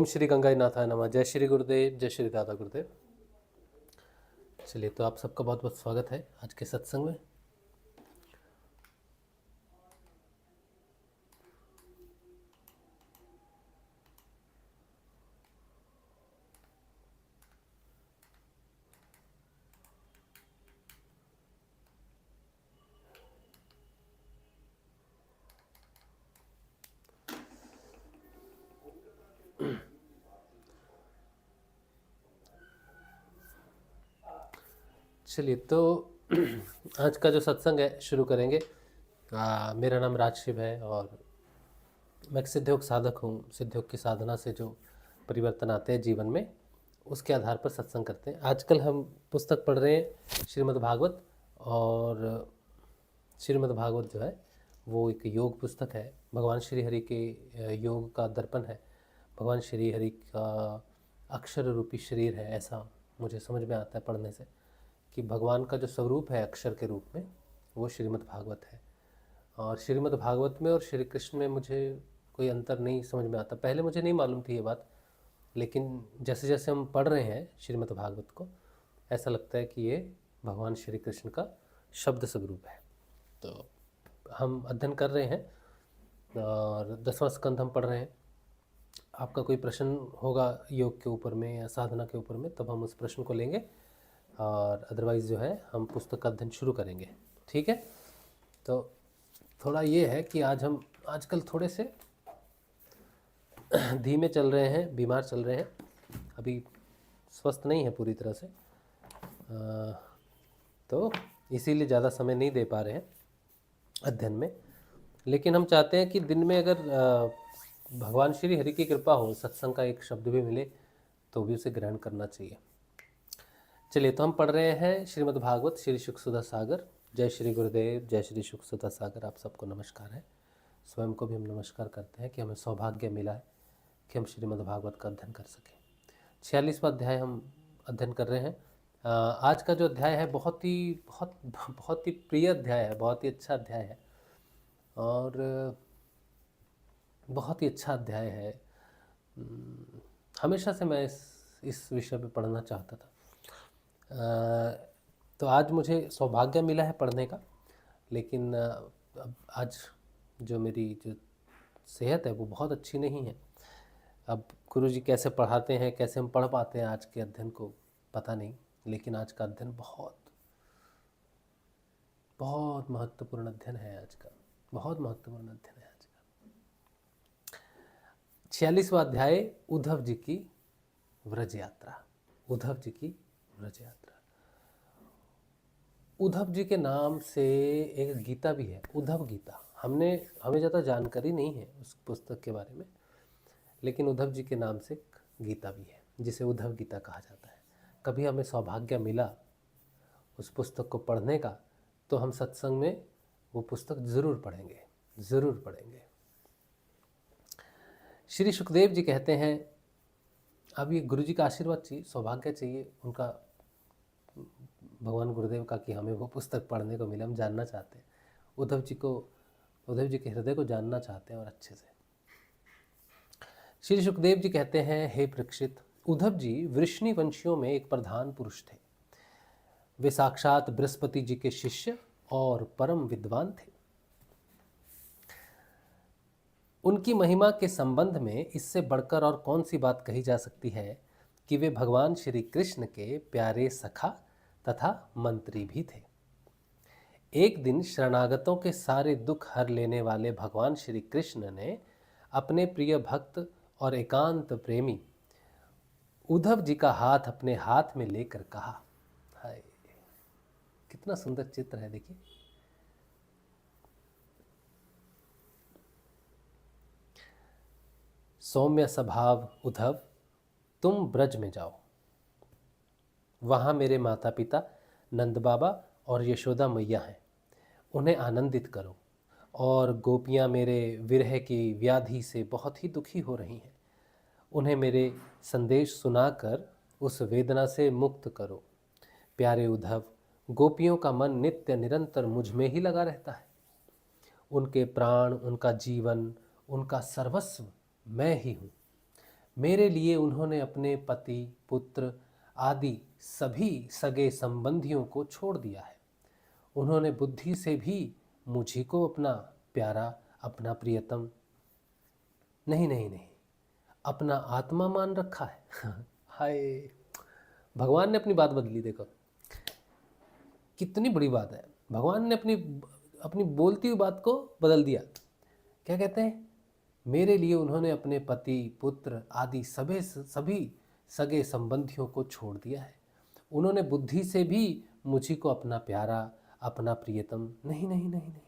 श्री गंगाई नाथाय नमः। जय श्री गुरुदेव, जय श्री दादा गुरुदेव। चलिए, तो आप सबका बहुत बहुत स्वागत है आज के सत्संग में। चलिए, तो आज का जो सत्संग है शुरू करेंगे। मेरा नाम राजशिव है और मैं एक सिद्धयोग साधक हूँ। सिद्धयोग की साधना से जो परिवर्तन आते हैं जीवन में, उसके आधार पर सत्संग करते हैं। आजकल हम पुस्तक पढ़ रहे हैं श्रीमद् भागवत, और श्रीमद् भागवत जो है वो एक योग पुस्तक है। भगवान श्री हरि के योग का दर्पण है। भगवान श्री हरि का अक्षर रूपी शरीर है, ऐसा मुझे समझ में आता है पढ़ने से, कि भगवान का जो स्वरूप है अक्षर के रूप में, वो श्रीमद् भागवत है। और श्रीमद् भागवत में और श्री कृष्ण में मुझे कोई अंतर नहीं समझ में आता। पहले मुझे नहीं मालूम थी ये बात, लेकिन जैसे जैसे हम पढ़ रहे हैं श्रीमद् भागवत को, ऐसा लगता है कि ये भगवान श्री कृष्ण का शब्द स्वरूप है। तो हम अध्ययन कर रहे हैं और 10वां स्कंध हम पढ़ रहे हैं। आपका कोई प्रश्न होगा योग के ऊपर में या साधना के ऊपर में, तब हम उस प्रश्न को लेंगे, और अदरवाइज़ जो है हम पुस्तक का अध्ययन शुरू करेंगे। ठीक है। तो थोड़ा ये है कि आज हम आजकल थोड़े से धीमे चल रहे हैं, बीमार चल रहे हैं, अभी स्वस्थ नहीं है पूरी तरह से, तो इसीलिए ज़्यादा समय नहीं दे पा रहे हैं अध्ययन में। लेकिन हम चाहते हैं कि दिन में अगर भगवान श्री हरि की कृपा हो, सत्संग का एक शब्द भी मिले, तो भी उसे ग्रहण करना चाहिए। चलिए, तो हम पढ़ रहे हैं श्रीमद् भागवत, श्री शुकसुधा सागर। जय श्री गुरुदेव, जय श्री शुकसुधा सागर। आप सबको नमस्कार है। स्वयं को भी हम नमस्कार करते हैं कि हमें सौभाग्य मिला है कि हम श्रीमद् भागवत का अध्ययन कर सकें। 46वां अध्याय हम अध्ययन कर रहे हैं। आज का जो अध्याय है बहुत ही प्रिय अध्याय है, बहुत ही अच्छा अध्याय है, और बहुत ही अच्छा अध्याय है। हमेशा से मैं इस विषय पे पढ़ना चाहता था। तो आज मुझे सौभाग्य मिला है पढ़ने का, लेकिन अब आज जो मेरी जो सेहत है वो बहुत अच्छी नहीं है। अब गुरुजी कैसे पढ़ाते हैं, कैसे हम पढ़ पाते हैं आज के अध्ययन को, पता नहीं, लेकिन आज का अध्ययन बहुत बहुत महत्वपूर्ण अध्ययन है। आज का बहुत महत्वपूर्ण अध्ययन है आज का। 46वां अध्याय, उद्धव जी की व्रज यात्रा। उद्धव जी की व्रज यात्रा। उद्धव जी के नाम से एक गीता भी है, उद्धव गीता। हमें ज़्यादा जानकारी नहीं है उस पुस्तक के बारे में, लेकिन उद्धव जी के नाम से एक गीता भी है जिसे उद्धव गीता कहा जाता है। कभी हमें सौभाग्य मिला उस पुस्तक को पढ़ने का, तो हम सत्संग में वो पुस्तक ज़रूर पढ़ेंगे, ज़रूर पढ़ेंगे। श्री सुखदेव जी कहते हैं, अब ये गुरु जी का आशीर्वाद चाहिए, सौभाग्य चाहिए उनका, भगवान गुरुदेव का, कि हमें वो पुस्तक पढ़ने को मिले। हम जानना चाहते हैं उद्धव जी के हृदय को जानना चाहते हैं, और अच्छे से। श्री सुखदेव जी कहते हैं, हे परीक्षित, उद्धव जी वृष्णि वंशियों में एक प्रधान पुरुष थे। वे साक्षात बृहस्पति जी के शिष्य और परम विद्वान थे। उनकी महिमा के संबंध में इससे बढ़कर और कौन सी बात कही जा सकती है कि वे भगवान श्री कृष्ण के प्यारे सखा तथा मंत्री भी थे। एक दिन शरणागतों के सारे दुख हर लेने वाले भगवान श्री कृष्ण ने अपने प्रिय भक्त और एकांत प्रेमी उद्धव जी का हाथ अपने हाथ में लेकर कहा, हाय कितना सुंदर चित्र है, देखिए। सौम्य स्वभाव उद्धव, तुम ब्रज में जाओ। वहाँ मेरे माता पिता नंद बाबा और यशोदा मैया हैं, उन्हें आनंदित करो। और गोपियाँ मेरे विरह की व्याधि से बहुत ही दुखी हो रही हैं, उन्हें मेरे संदेश सुनाकर उस वेदना से मुक्त करो। प्यारे उद्धव, गोपियों का मन नित्य निरंतर मुझ में ही लगा रहता है। उनके प्राण, उनका जीवन, उनका सर्वस्व मैं ही हूँ। मेरे लिए उन्होंने अपने पति, पुत्र आदि सभी सगे संबंधियों को छोड़ दिया है। उन्होंने बुद्धि से भी मुझी को अपना प्यारा, अपना प्रियतम नहीं नहीं नहीं, अपना आत्मा मान रखा है। हाय, भगवान ने अपनी बात बदली। देखो कितनी बड़ी बात है, भगवान ने अपनी अपनी बोलती हुई बात को बदल दिया। क्या कहते हैं? मेरे लिए उन्होंने अपने पति, पुत्र आदि सभी सगे संबंधियों को छोड़ दिया है। उन्होंने बुद्धि से भी मुझी को अपना प्यारा, अपना प्रियतम नहीं नहीं नहीं नहीं,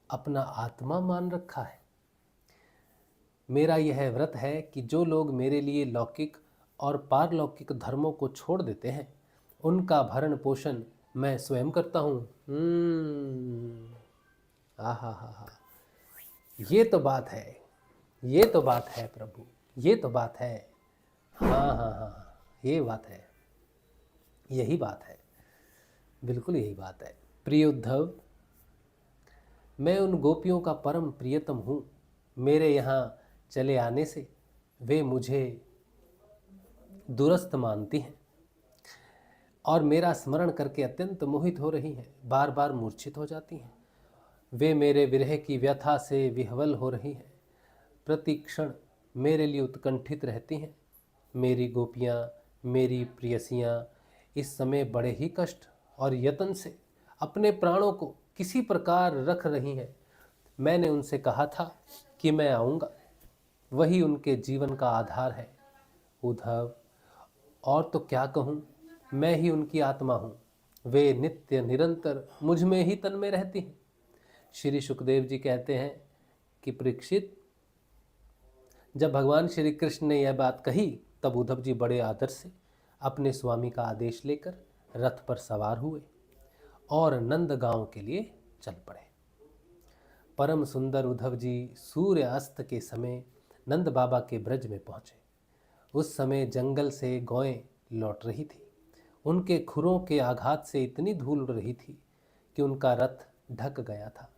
अपना आत्मा मान रखा है। मेरा यह व्रत है कि जो लोग मेरे लिए लौकिक और पारलौकिक धर्मों को छोड़ देते हैं, उनका भरण पोषण मैं स्वयं करता हूँ। आहा हा हा, ये तो बात है, ये तो बात है प्रभु, ये तो बात है। हाँ हाँ हाँ हाँ, ये बात है, यही बात है, बिल्कुल यही बात है। प्रिय उद्धव, मैं उन गोपियों का परम प्रियतम हूँ। मेरे यहाँ चले आने से वे मुझे दूरस्थ मानती हैं और मेरा स्मरण करके अत्यंत मोहित हो रही हैं, बार बार मूर्छित हो जाती हैं। वे मेरे विरह की व्यथा से विह्वल हो रही हैं, प्रति क्षण मेरे लिए उत्कंठित रहती हैं। मेरी गोपियाँ, मेरी प्रियसियाँ इस समय बड़े ही कष्ट और यत्न से अपने प्राणों को किसी प्रकार रख रही हैं। मैंने उनसे कहा था कि मैं आऊँगा, वही उनके जीवन का आधार है। उद्धव, और तो क्या कहूँ, मैं ही उनकी आत्मा हूँ। वे नित्य निरंतर मुझ में ही तन्मय रहती हैं। श्री सुखदेव जी कहते हैं कि परीक्षित, जब भगवान श्री कृष्ण ने यह बात कही तब उद्धव जी बड़े आदर से अपने स्वामी का आदेश लेकर रथ पर सवार हुए और नंद गांव के लिए चल पड़े। परम सुंदर उद्धव जी सूर्य अस्त के समय नंद बाबा के ब्रज में पहुँचे। उस समय जंगल से गौएं लौट रही थी। उनके खुरों के आघात से इतनी धूल उड़ रही थी कि उनका रथ ढक गया था।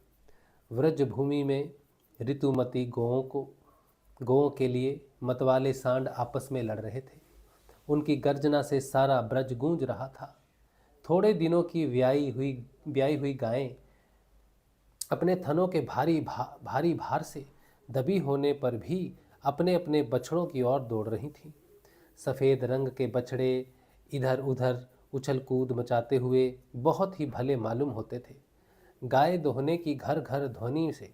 व्रज भूमि में ऋतुमती गौओं के लिए मतवाले सांड आपस में लड़ रहे थे। उनकी गर्जना से सारा ब्रज गूंज रहा था। थोड़े दिनों की ब्याई हुई गायें अपने थनों के भारी भार से दबी होने पर भी अपने अपने बछड़ों की ओर दौड़ रही थीं। सफ़ेद रंग के बछड़े इधर उधर उछल कूद मचाते हुए बहुत ही भले मालूम होते थे। गाय दोहने की घर घर ध्वनि से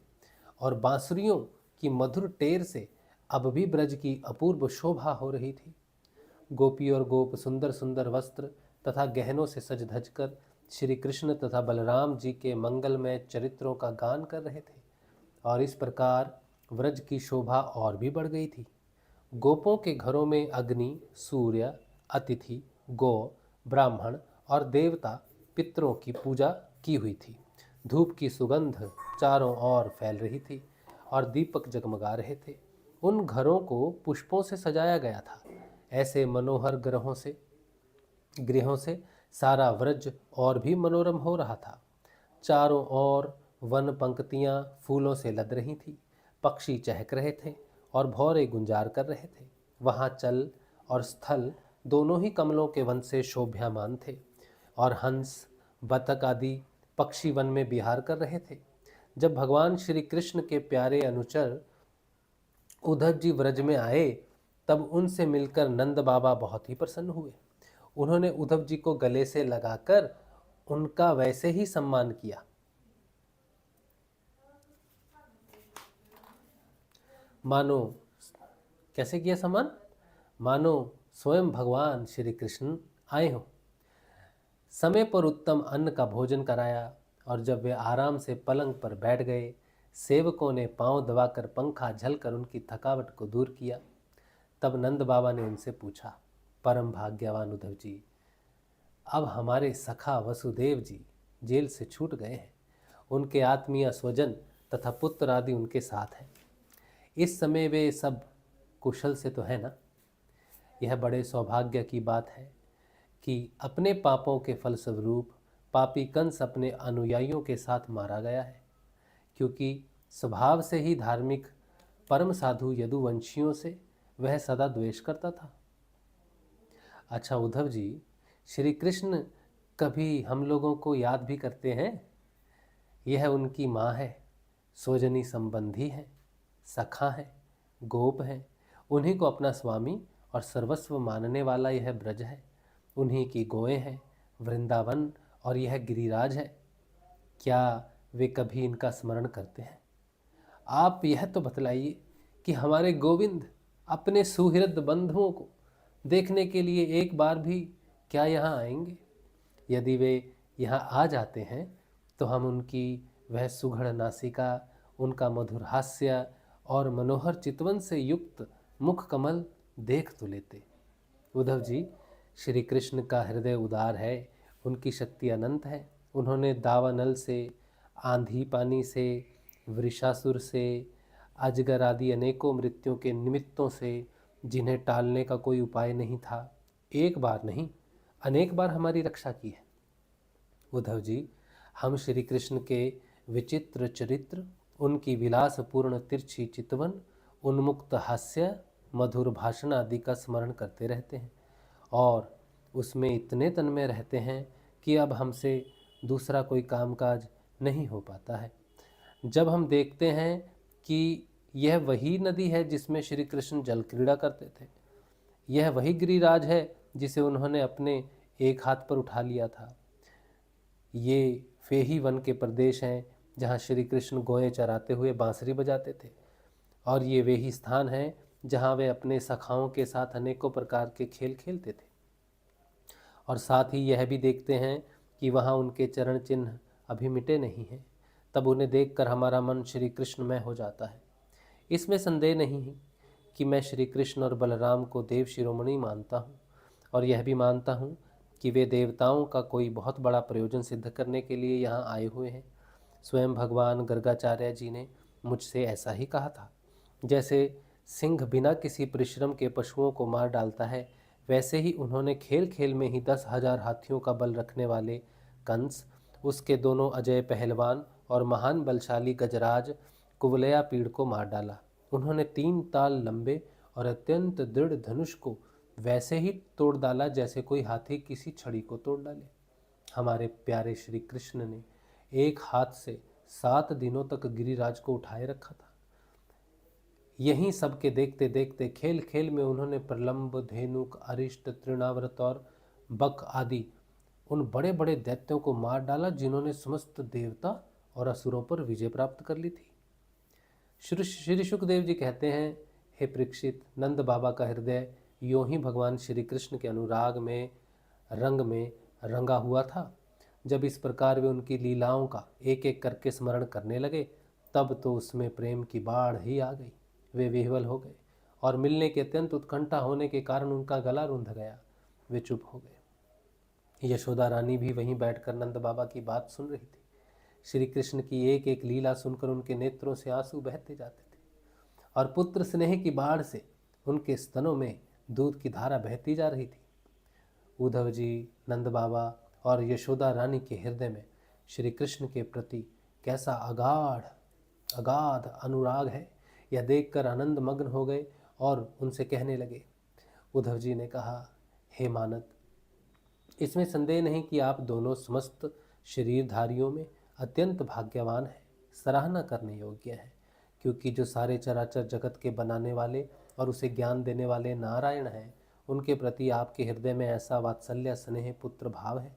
और बांसुरियों की मधुर टेर से अब भी ब्रज की अपूर्व शोभा हो रही थी। गोपी और गोप सुंदर सुंदर वस्त्र तथा गहनों से सज धज कर श्री कृष्ण तथा बलराम जी के मंगलमय चरित्रों का गान कर रहे थे और इस प्रकार व्रज की शोभा और भी बढ़ गई थी। गोपों के घरों में अग्नि, सूर्य, अतिथि, गौ, ब्राह्मण और देवता पितरों की पूजा की हुई थी। धूप की सुगंध चारों ओर फैल रही थी और दीपक जगमगा रहे थे। उन घरों को पुष्पों से सजाया गया था। ऐसे मनोहर गृहों से सारा व्रज और भी मनोरम हो रहा था। चारों ओर वन पंक्तियां फूलों से लद रही थी। पक्षी चहक रहे थे और भौरे गुंजार कर रहे थे। वहाँ चल और स्थल दोनों ही कमलों के वन से शोभ्यमान थे और हंस, बतख आदि पक्षी वन में विहार कर रहे थे। जब भगवान श्री कृष्ण के प्यारे अनुचर उद्धव जी व्रज में आए तब उनसे मिलकर नंद बाबा बहुत ही प्रसन्न हुए। उन्होंने उद्धव जी को गले से लगाकर उनका वैसे ही सम्मान किया मानो, कैसे किया सम्मान? मानो स्वयं भगवान श्री कृष्ण आए हों। समय पर उत्तम अन्न का भोजन कराया और जब वे आराम से पलंग पर बैठ गए, सेवकों ने पांव दबाकर पंखा झलकर उनकी थकावट को दूर किया। तब नंद बाबा ने उनसे पूछा, परम भाग्यवान उद्धव जी, अब हमारे सखा वसुदेव जी जेल से छूट गए हैं। उनके आत्मीय स्वजन तथा पुत्र आदि उनके साथ हैं। इस समय वे सब कुशल से तो है ना? यह बड़े सौभाग्य की बात है कि अपने पापों के फलस्वरूप पापी कंस अपने अनुयायियों के साथ मारा गया है, क्योंकि स्वभाव से ही धार्मिक परम साधु यदुवंशियों से वह सदा द्वेष करता था। अच्छा उद्धव जी, श्री कृष्ण कभी हम लोगों को याद भी करते हैं? यह उनकी माँ है, स्वजनी संबंधी है, सखा है, गोप है। उन्हीं को अपना स्वामी और सर्वस्व मानने वाला यह ब्रज है। उन्हीं की गोएं हैं, वृंदावन और यह गिरिराज है। क्या वे कभी इनका स्मरण करते हैं? आप यह तो बतलाइए कि हमारे गोविंद अपने सुहृद बंधुओं को देखने के लिए एक बार भी क्या यहाँ आएंगे? यदि वे यहाँ आ जाते हैं तो हम उनकी वह सुघड़ नासिका, उनका मधुर हास्य और मनोहर चितवन से युक्त मुख कमल देख तो लेते। उद्धव जी, श्री कृष्ण का हृदय उदार है, उनकी शक्ति अनंत है। उन्होंने दावानल से, आंधी पानी से, वृषासुर से, अजगर आदि अनेकों मृत्युओं के निमित्तों से, जिन्हें टालने का कोई उपाय नहीं था, एक बार नहीं अनेक बार हमारी रक्षा की है। उद्धव जी, हम श्री कृष्ण के विचित्र चरित्र, उनकी विलासपूर्ण तिरछी चितवन, उन्मुक्त हास्य, मधुर भाषण आदि का स्मरण करते रहते हैं और उसमें इतने तन्मय रहते हैं कि अब हमसे दूसरा कोई कामकाज नहीं हो पाता है। जब हम देखते हैं कि यह वही नदी है जिसमें श्री कृष्ण जल क्रीड़ा करते थे, यह वही गिरिराज है जिसे उन्होंने अपने एक हाथ पर उठा लिया था, ये फेही वन के प्रदेश हैं जहाँ श्री कृष्ण गोएं चराते हुए बांसुरी बजाते थे, और ये वे ही स्थान हैं जहाँ वे अपने सखाओं के साथ अनेकों प्रकार के खेल खेलते थे। और साथ ही यह भी देखते हैं कि वहाँ उनके चरण चिन्ह अभी मिटे नहीं हैं। तब उन्हें देखकर हमारा मन श्री कृष्णमय हो जाता है। इसमें संदेह नहीं है कि मैं श्री कृष्ण और बलराम को देव शिरोमणि मानता हूँ, और यह भी मानता हूँ कि वे देवताओं का कोई बहुत बड़ा प्रयोजन सिद्ध करने के लिए यहाँ आए हुए हैं। स्वयं भगवान गर्गाचार्य जी ने मुझसे ऐसा ही कहा था। जैसे सिंह बिना किसी परिश्रम के पशुओं को मार डालता है, वैसे ही उन्होंने खेल खेल में ही 10,000 हाथियों का बल रखने वाले कंस, उसके दोनों अजय पहलवान और महान बलशाली गजराज कुवलया पीड़ को मार डाला। उन्होंने 3 ताल लंबे और अत्यंत दृढ़ धनुष को वैसे ही तोड़ डाला जैसे कोई हाथी किसी छड़ी को तोड़ डाले। हमारे प्यारे श्री कृष्ण ने एक हाथ से 7 दिनों तक गिरिराज को उठाए रखा था। यहीं सबके देखते देखते खेल खेल में उन्होंने प्रलंब, धेनुक, अरिष्ट, तृणाव्रत और बक आदि उन बड़े बड़े दैत्यों को मार डाला जिन्होंने समस्त देवता और असुरों पर विजय प्राप्त कर ली थी। श्री सुखदेव जी कहते हैं, हे परीक्षित, नंद बाबा का हृदय यों ही भगवान श्री कृष्ण के अनुराग में रंग में रंगा हुआ था। जब इस प्रकार वे उनकी लीलाओं का एक एक करके स्मरण करने लगे, तब तो उसमें प्रेम की बाढ़ ही आ गई। वे विह्वल हो गए और मिलने की अत्यंत उत्कंठा होने के कारण उनका गला रुंध गया। वे चुप हो गए। यशोदा रानी भी वहीं बैठकर नंद बाबा की बात सुन रही थी। श्री कृष्ण की एक एक लीला सुनकर उनके नेत्रों से आंसू बहते जाते थे और पुत्र स्नेह की बाढ़ से उनके स्तनों में दूध की धारा बहती जा रही थी। उद्धव जी, नंद बाबा और यशोदा रानी के हृदय में श्री कृष्ण के प्रति कैसा अगाध अगाध अनुराग है, यह देखकर आनंद मग्न हो गए और उनसे कहने लगे। उद्धव जी ने कहा, हे मानद, इसमें संदेह नहीं कि आप दोनों समस्त शरीरधारियों में अत्यंत भाग्यवान हैं, सराहना करने योग्य हैं, क्योंकि जो सारे चराचर जगत के बनाने वाले और उसे ज्ञान देने वाले नारायण हैं, उनके प्रति आपके हृदय में ऐसा वात्सल्य, स्नेह, पुत्र भाव है।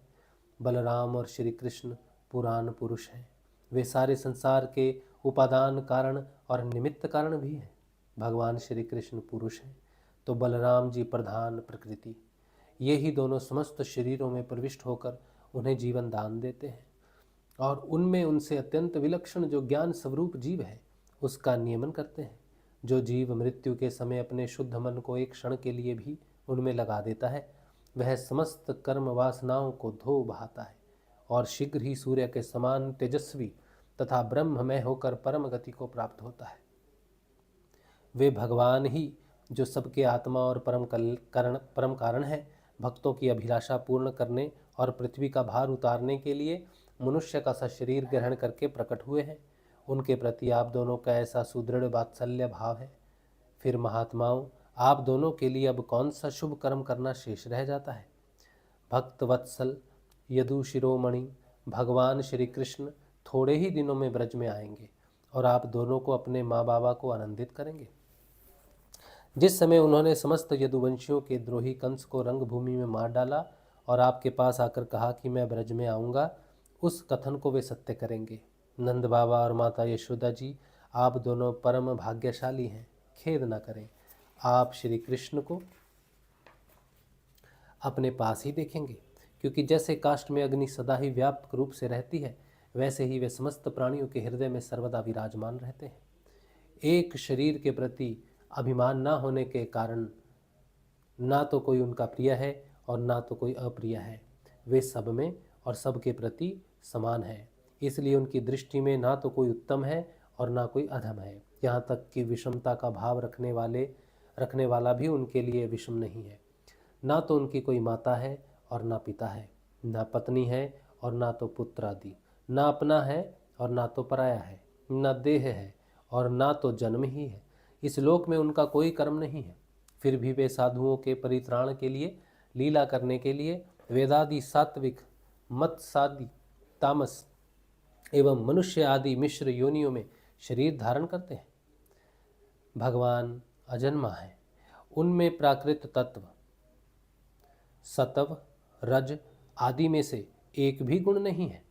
बलराम और श्री कृष्ण पुराण पुरुष हैं। वे सारे संसार के उपादान कारण और निमित्त कारण भी हैं। भगवान श्री कृष्ण पुरुष हैं तो बलराम जी प्रधान प्रकृति। ये ही दोनों समस्त शरीरों में प्रविष्ट होकर उन्हें जीवन दान देते हैं और उनमें उनसे अत्यंत विलक्षण जो ज्ञान स्वरूप जीव है उसका नियमन करते हैं। जो जीव मृत्यु के समय अपने शुद्ध मन को एक क्षण के लिए भी उनमें लगा देता है, वह समस्त कर्म वासनाओं को धो बहाता है और शीघ्र ही सूर्य के समान तेजस्वी तथा ब्रह्ममय होकर परम गति को प्राप्त होता है। वे भगवान ही जो सबके आत्मा और परम कारण है, भक्तों की अभिलाषा पूर्ण करने और पृथ्वी का भार उतारने के लिए मनुष्य का सा शरीर ग्रहण करके प्रकट हुए हैं। उनके प्रति आप दोनों का ऐसा सुदृढ़ वात्सल्य भाव है। फिर महात्माओं, आप दोनों के लिए अब कौन सा शुभ कर्म करना शेष रह जाता है। भक्त वत्सल यदु शिरोमणि भगवान श्री कृष्ण थोड़े ही दिनों में ब्रज में आएंगे और आप दोनों को अपने माँ बाबा को आनंदित करेंगे। जिस समय उन्होंने समस्त यदुवंशियों के द्रोही कंस को रंगभूमि में मार डाला और आपके पास आकर कहा कि मैं ब्रज में आऊँगा, उस कथन को वे सत्य करेंगे। नंद बाबा और माता यशोदा जी, आप दोनों परम भाग्यशाली हैं, खेद न करें। आप श्री कृष्ण को अपने पास ही देखेंगे, क्योंकि जैसे काष्ठ में अग्नि सदा ही व्यापक रूप से रहती है, वैसे ही वे समस्त प्राणियों के हृदय में सर्वदा विराजमान रहते हैं। एक शरीर के प्रति अभिमान न होने के कारण ना तो कोई उनका प्रिय है और ना तो कोई अप्रिय है। वे सब में और सबके प्रति समान है, इसलिए उनकी दृष्टि में ना तो कोई उत्तम है और ना कोई अधम है। यहाँ तक कि विषमता का भाव रखने वाला भी उनके लिए विषम नहीं है। ना तो उनकी कोई माता है और ना पिता है, ना पत्नी है और ना तो पुत्र आदि, ना अपना है और ना तो पराया है, ना देह है और ना तो जन्म ही है। इस लोक में उनका कोई कर्म नहीं है, फिर भी वे साधुओं के परित्राण के लिए, लीला करने के लिए वेदादि सात्विक, मत्सादि तामस एवं मनुष्य आदि मिश्र योनियों में शरीर धारण करते हैं। भगवान अजन्मा है, उनमें प्राकृत तत्व सत्व रज आदि में से एक भी गुण नहीं है।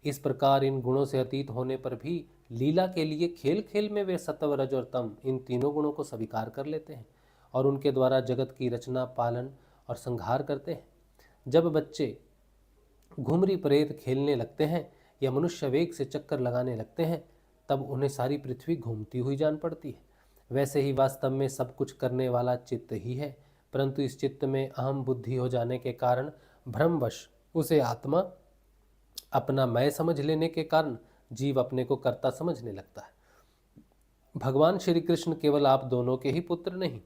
इस प्रकार इन गुणों से अतीत होने पर भी लीला के लिए खेल खेल में वे सत्व रज और तम, इन तीनों गुणों को स्वीकार कर लेते हैं और उनके द्वारा जगत की रचना, पालन और संहार करते हैं। जब बच्चे घुमरी प्रेत खेलने लगते हैं या मनुष्य वेग से चक्कर लगाने लगते हैं, तब उन्हें सारी पृथ्वी घूमती हुई जान पड़ती है। वैसे ही वास्तव में सब कुछ करने वाला चित्त ही है, परंतु इस चित्त में अहम बुद्धि हो जाने के कारण भ्रमवश उसे आत्मा अपना मैं समझ लेने के कारण जीव अपने को कर्ता समझने लगता है। भगवान श्री कृष्ण केवल आप दोनों के ही पुत्र नहीं,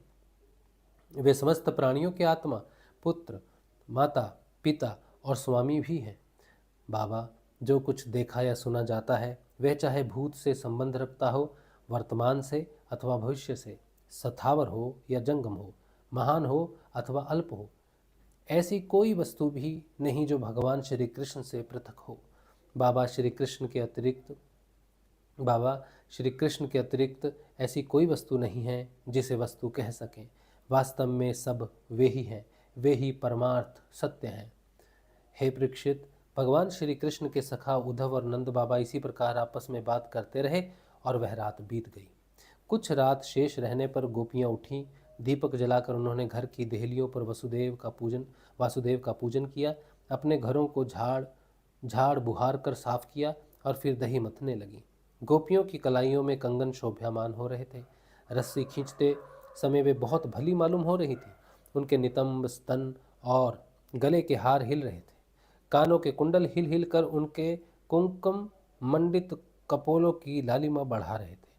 वे समस्त प्राणियों के आत्मा, पुत्र, माता, पिता और स्वामी भी हैं। बाबा, जो कुछ देखा या सुना जाता है वह चाहे भूत से संबंध रखता हो, वर्तमान से अथवा भविष्य से, सथावर हो या जंगम हो, महान हो अथवा अल्प हो, ऐसी कोई वस्तु भी नहीं जो भगवान श्री कृष्ण से पृथक हो। बाबा श्री कृष्ण के अतिरिक्त ऐसी कोई वस्तु नहीं है जिसे वस्तु कह सकें। वास्तव में सब वे ही हैं, वे ही परमार्थ सत्य हैं। हे परीक्षित, भगवान श्री कृष्ण के सखा उद्धव और नंद बाबा इसी प्रकार आपस में बात करते रहे और वह रात बीत गई। कुछ रात शेष रहने पर गोपियाँ उठीं। दीपक जलाकर उन्होंने घर की देहलियों पर वासुदेव का पूजन किया, अपने घरों को झाड़ बुहार कर साफ किया और फिर दही मथने लगी। गोपियों की कलाइयों में कंगन शोभायमान हो रहे थे। रस्सी खींचते समय वे बहुत भली मालूम हो रही थी। उनके नितंब, स्तन और गले के हार हिल रहे थे। कानों के कुंडल हिल हिल कर उनके कुंकुम मंडित कपोलों की लालिमा बढ़ा रहे थे।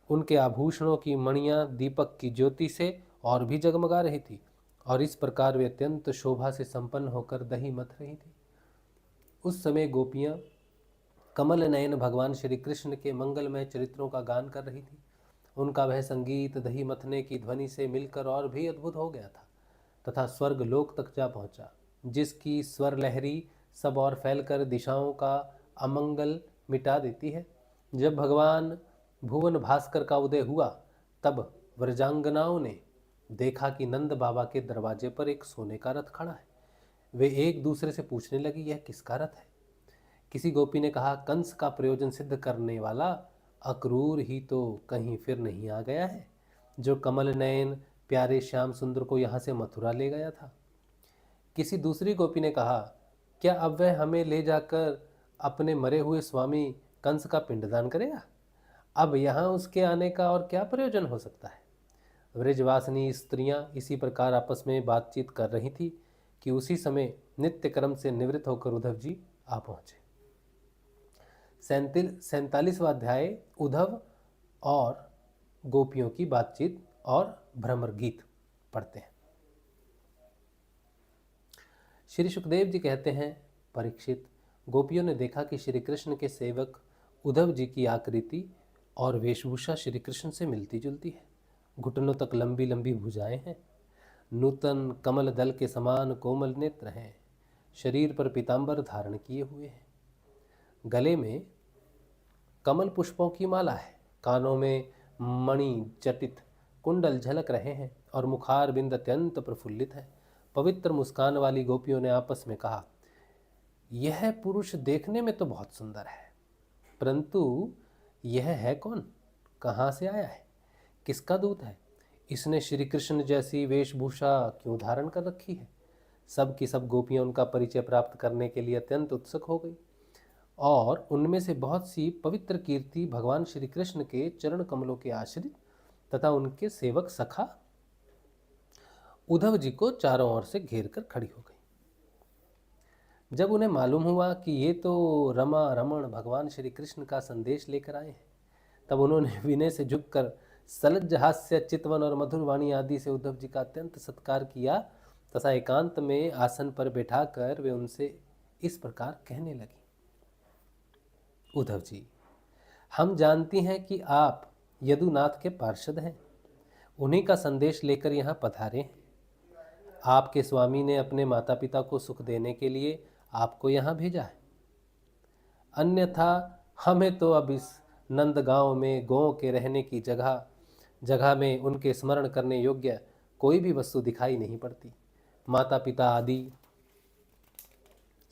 उनके आभूषणों की मणियां दीपक की ज्योति से और भी जगमगा रही थी और इस प्रकार वे अत्यंत शोभा से संपन्न होकर दही मथ रही थी। उस समय गोपियां कमल नयन भगवान श्री कृष्ण के मंगलमय चरित्रों का गान कर रही थी। उनका वह संगीत दही मथने की ध्वनि से मिलकर और भी अद्भुत हो गया था तथा स्वर्ग लोक तक जा पहुंचा, जिसकी स्वर लहरी सब और फैलकर दिशाओं का अमंगल मिटा देती है। जब भगवान भुवन भास्कर का उदय हुआ, तब व्रजांगनाओं ने देखा कि नंद बाबा के दरवाजे पर एक सोने का रथ खड़ा है। वे एक दूसरे से पूछने लगी, यह किसका रथ है? किसी गोपी ने कहा, कंस का प्रयोजन सिद्ध करने वाला अक्रूर ही तो कहीं फिर नहीं आ गया है, जो कमल नयन प्यारे श्याम सुंदर को यहाँ से मथुरा ले गया था। किसी दूसरी गोपी ने कहा, क्या अब वह हमें ले जाकर अपने मरे हुए स्वामी कंस का पिंडदान करेगा? अब यहाँ उसके आने का और क्या प्रयोजन हो सकता है? व्रजवासिनी स्त्रियां इसी प्रकार आपस में बातचीत कर रही थी कि उसी समय नित्य कर्म से निवृत्त होकर उद्धव जी आ पहुंचे। 47वां अध्याय उद्धव और गोपियों की बातचीत और भ्रमर गीत पढ़ते हैं। श्री सुखदेव जी कहते हैं, परीक्षित, गोपियों ने देखा कि श्री कृष्ण के सेवक उद्धव जी की आकृति और वेशभूषा श्री कृष्ण से मिलती जुलती है। घुटनों तक लंबी लंबी भुजाएं हैं, नूतन कमल दल के समान कोमल नेत्र हैं, शरीर पर पीतांबर धारण किए हुए हैं, गले में कमल पुष्पों की माला है, कानों में मणि जटित कुंडल झलक रहे हैं और मुखार बिंद अत्यंत प्रफुल्लित है। पवित्र मुस्कान वाली गोपियों ने आपस में कहा, यह पुरुष देखने में तो बहुत सुंदर है, परंतु यह है कौन? कहाँ से आया है? किसका दूत है? इसने श्री कृष्ण जैसी वेशभूषा क्यों धारण कर रखी है? सब की सब गोपियां उनका परिचय प्राप्त करने के लिए अत्यंत उत्सुक हो गई और उनमें से बहुत सी पवित्र कीर्ति भगवान श्री कृष्ण के चरण कमलों के आश्रित तथा उनके सेवक सखा उद्धव जी को चारों ओर से घेर कर खड़ी हो गई। जब उन्हें मालूम हुआ कि ये तो रमा रमण भगवान श्री कृष्ण का संदेश लेकर आए हैं, तब उन्होंने विनय से झुककर सलज्ज हास्य चितवन और मधुर वाणी आदि से उद्धव जी का अत्यंत सत्कार किया तथा एकांत में आसन पर बैठाकर वे उनसे इस प्रकार कहने लगी, उद्धव जी, हम जानती हैं कि आप यदुनाथ के पार्षद हैं, उन्हीं का संदेश लेकर यहाँ पधारे हैं। आपके स्वामी ने अपने माता पिता को सुख देने के लिए आपको यहाँ भेजा है, अन्यथा हमें तो अब इस नंदगांव में गौं के रहने की जगह जगह में उनके स्मरण करने योग्य कोई भी वस्तु दिखाई नहीं पड़ती। माता पिता आदि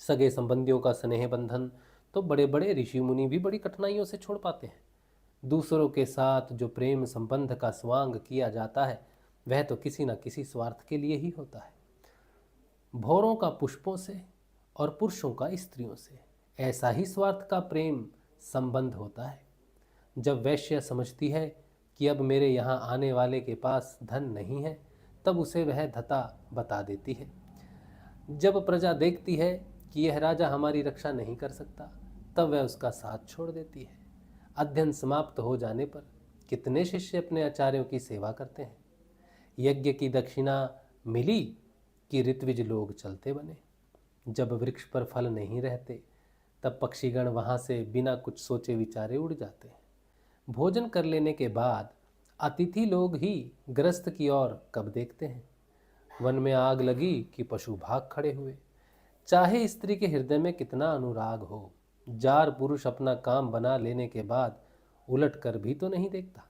सगे संबंधियों का स्नेह बंधन तो बड़े बड़े ऋषि मुनि भी बड़ी कठिनाइयों से छोड़ पाते हैं। दूसरों के साथ जो प्रेम संबंध का स्वांग किया जाता है वह तो किसी न किसी स्वार्थ के लिए ही होता है। भौरों का पुष्पों से और पुरुषों का स्त्रियों से ऐसा ही स्वार्थ का प्रेम संबंध होता है। जब वैश्य समझती है कि अब मेरे यहाँ आने वाले के पास धन नहीं है, तब उसे वह धता बता देती है। जब प्रजा देखती है कि यह राजा हमारी रक्षा नहीं कर सकता, तब वह उसका साथ छोड़ देती है। अध्ययन समाप्त हो जाने पर कितने शिष्य अपने आचार्यों की सेवा करते हैं। यज्ञ की दक्षिणा मिली कि ऋत्विज लोग चलते बने। जब वृक्ष पर फल नहीं रहते, तब पक्षीगण वहाँ से बिना कुछ सोचे विचारे उड़ जाते हैं। भोजन कर लेने के बाद अतिथि लोग ही ग्रस्त की ओर कब देखते हैं। वन में आग लगी कि पशु भाग खड़े हुए। चाहे स्त्री के हृदय में कितना अनुराग हो, जार पुरुष अपना काम बना लेने के बाद उलट कर भी तो नहीं देखता।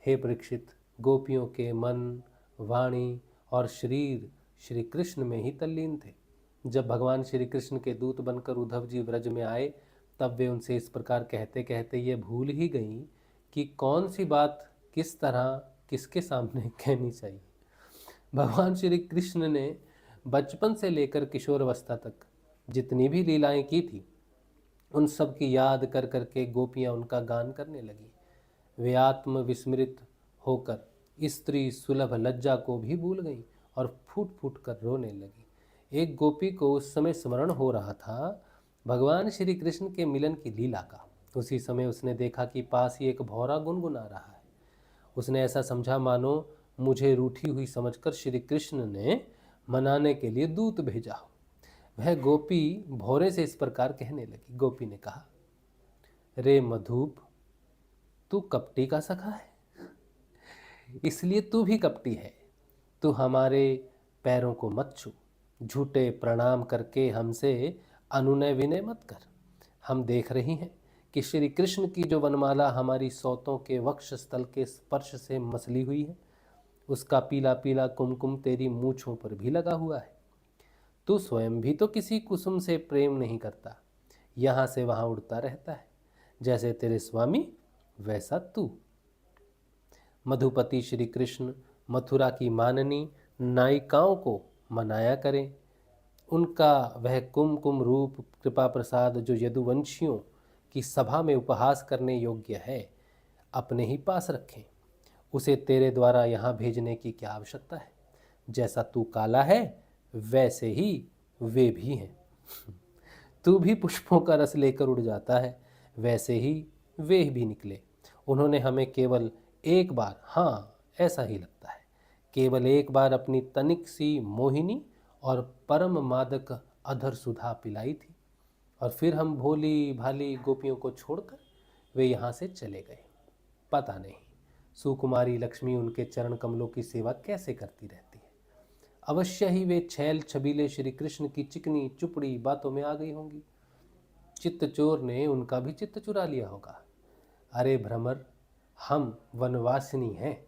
हे परीक्षित, गोपियों के मन, वाणी और शरीर श्री कृष्ण में ही तल्लीन थे। जब भगवान श्री कृष्ण के दूत बनकर उद्धव जी व्रज में आए, तब वे उनसे इस प्रकार कहते कहते ये भूल ही गईं कि कौन सी बात किस तरह किसके सामने कहनी चाहिए। भगवान श्री कृष्ण ने बचपन से लेकर किशोरावस्था तक जितनी भी लीलाएं की थी, उन सब की याद कर करके गोपियां उनका गान करने लगी। वे आत्म विस्मृत होकर स्त्री सुलभ लज्जा को भी भूल गईं और फूट फूट कर रोने लगी। एक गोपी को उस समय स्मरण हो रहा था भगवान श्री कृष्ण के मिलन की लीला का। उसी समय उसने देखा कि पास ही एक भौरा गुनगुना रहा है। उसने ऐसा समझा मानो मुझे रूठी हुई समझकर श्री कृष्ण ने मनाने के लिए दूत भेजा हो। वह गोपी भौरे से इस प्रकार कहने लगी। गोपी ने कहा, रे मधुप, तू कपटी का सखा है, इसलिए तू भी कपटी है। तू हमारे पैरों को मत छू, झूठे प्रणाम करके हमसे अनुनय विनय मत कर। हम देख रही हैं कि श्री कृष्ण की जो वनमाला हमारी सौतों के वक्ष स्थल के स्पर्श से मसली हुई है, उसका पीला पीला कुमकुम तेरी मूछों पर भी लगा हुआ है। तू स्वयं भी तो किसी कुसुम से प्रेम नहीं करता, यहाँ से वहाँ उड़ता रहता है। जैसे तेरे स्वामी वैसा तू। मधुपति श्री कृष्ण मथुरा की माननी नायिकाओं को मनाया करें। उनका वह कुमकुम रूप कृपा प्रसाद जो यदुवंशियों की सभा में उपहास करने योग्य है, अपने ही पास रखें। उसे तेरे द्वारा यहाँ भेजने की क्या आवश्यकता है। जैसा तू काला है वैसे ही वे भी हैं। तू भी पुष्पों का रस लेकर उड़ जाता है, वैसे ही वे भी निकले। उन्होंने हमें केवल एक बार, हाँ ऐसा ही लगता है, केवल एक बार अपनी तनिक सी मोहिनी और परम मादक अधर सुधा पिलाई थी, और फिर हम भोली भाली गोपियों को छोड़कर वे यहाँ से चले गए। पता नहीं सुकुमारी लक्ष्मी उनके चरण कमलों की सेवा कैसे करती रहती है। अवश्य ही वे छैल छबीले श्री कृष्ण की चिकनी चुपड़ी बातों में आ गई होंगी। चित्त चोर ने उनका भी चित्त चुरा लिया होगा। अरे भ्रमर, हम वनवासिनी हैं,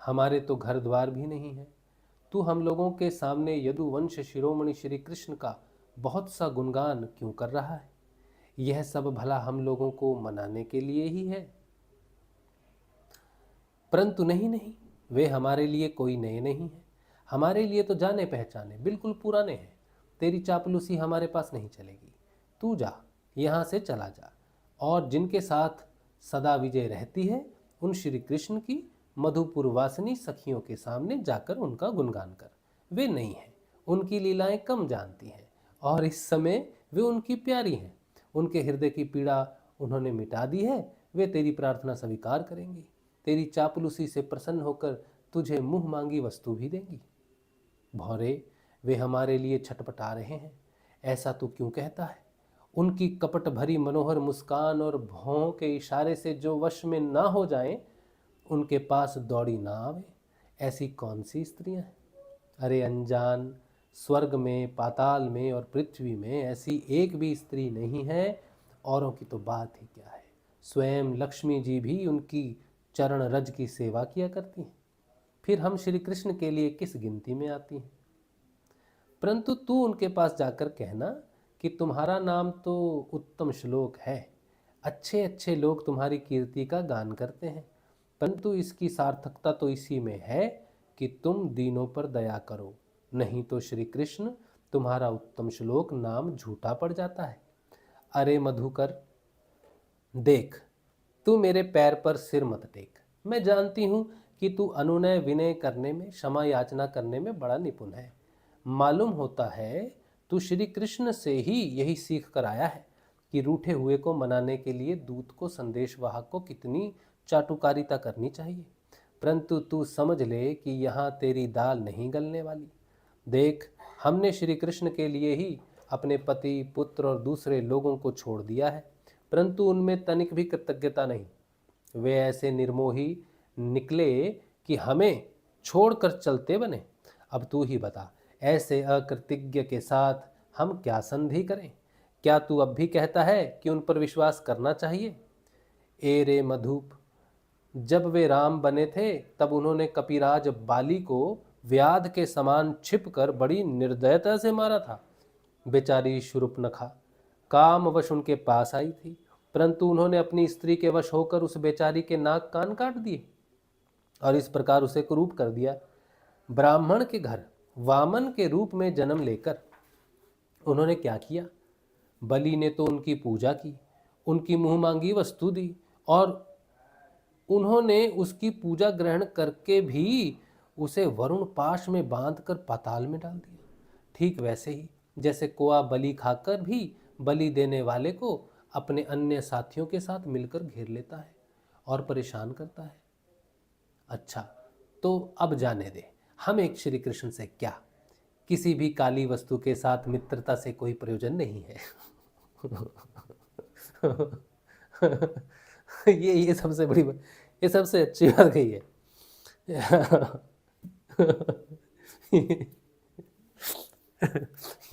हमारे तो घर द्वार भी नहीं है। तू हम लोगों के सामने यदुवंश शिरोमणि श्री कृष्ण का बहुत सा गुणगान क्यों कर रहा है? यह सब भला हम लोगों को मनाने के लिए ही है? परंतु नहीं नहीं, वे हमारे लिए कोई नए नहीं है, हमारे लिए तो जाने पहचाने बिल्कुल पुराने हैं। तेरी चापलूसी हमारे पास नहीं चलेगी। तू जा, यहाँ से चला जा, और जिनके साथ सदा विजय रहती है उन श्री कृष्ण की मधुपुर वासिनी सखियों के सामने जाकर उनका गुणगान कर। वे नहीं हैं, उनकी लीलाएं कम जानती हैं, और इस समय वे उनकी प्यारी हैं। उनके हृदय की पीड़ा उन्होंने मिटा दी है। वे तेरी प्रार्थना स्वीकार करेंगी, तेरी चापलूसी से प्रसन्न होकर तुझे मुंह मांगी वस्तु भी देंगी। भौरे, वे हमारे लिए छटपटा रहे हैं, ऐसा तू क्यों कहता है? उनकी कपट भरी मनोहर मुस्कान और भौं के इशारे से जो वश में ना हो जाएं, उनके पास दौड़ी ना आवे, ऐसी कौन सी स्त्रियां हैं? अरे अनजान, स्वर्ग में, पाताल में और पृथ्वी में ऐसी एक भी स्त्री नहीं है। औरों की तो बात ही क्या है, स्वयं लक्ष्मी जी भी उनकी चरण रज की सेवा किया करती हैं। फिर हम श्री कृष्ण के लिए किस गिनती में आती हैं? परंतु तू उनके पास जाकर कहना कि तुम्हारा नाम तो उत्तम श्लोक है, अच्छे अच्छे लोग तुम्हारी कीर्ति का गान करते हैं, परंतु इसकी सार्थकता तो इसी में है कि तुम दीनों पर दया करो, नहीं तो श्री कृष्ण तुम्हारा उत्तम श्लोक नाम झूठा पड़ जाता है। अरे मधुकर, देख, तू मेरे पैर पर सिर मत टेक। मैं जानती हूं कि तू अनुनय विनय करने में, क्षमा याचना करने में बड़ा निपुण है। मालूम होता है तू श्री कृष्ण से ही यही सीख कर आया है कि रूठे हुए को मनाने के लिए दूत को, संदेशवाहक को कितनी चाटुकारिता करनी चाहिए। परंतु तू समझ ले कि यहाँ तेरी दाल नहीं गलने वाली। देख, हमने श्री कृष्ण के लिए ही अपने पति, पुत्र और दूसरे लोगों को छोड़ दिया है, परंतु उनमें तनिक भी कृतज्ञता नहीं। वे ऐसे निर्मोही निकले कि हमें छोड़कर चलते बने। अब तू ही बता, ऐसे अकृतज्ञ के साथ हम क्या संधि करें? क्या तू अब भी कहता है कि उन पर विश्वास करना चाहिए? ए रे मधुप, जब वे राम बने थे तब उन्होंने कपिराज बाली को व्याध के समान छिपकर बड़ी निर्दयता से मारा था। बेचारी शूर्पणखा कामवश उनके पास आई थी, परंतु उन्होंने अपनी स्त्री के वश होकर उस बेचारी के नाक कान काट दिए और इस प्रकार उसे कुरूप कर दिया। ब्राह्मण के घर वामन के रूप में जन्म लेकर उन्होंने क्या किया? बलि ने तो उनकी पूजा की, उनकी मुंह मांगी वस्तु दी, और उन्होंने उसकी पूजा ग्रहण करके भी उसे वरुण पाश में बांधकर पाताल में डाल दिया। ठीक वैसे ही जैसे कोआ बलि खाकर भी बलि देने वाले को अपने अन्य साथियों के साथ मिलकर घेर लेता है और परेशान करता है। अच्छा, तो अब जाने दे, हम एक श्री कृष्ण से क्या, किसी भी काली वस्तु के साथ मित्रता से कोई प्रयोजन नहीं है। ये सबसे बड़ी बात, ये सबसे अच्छी बात कही है।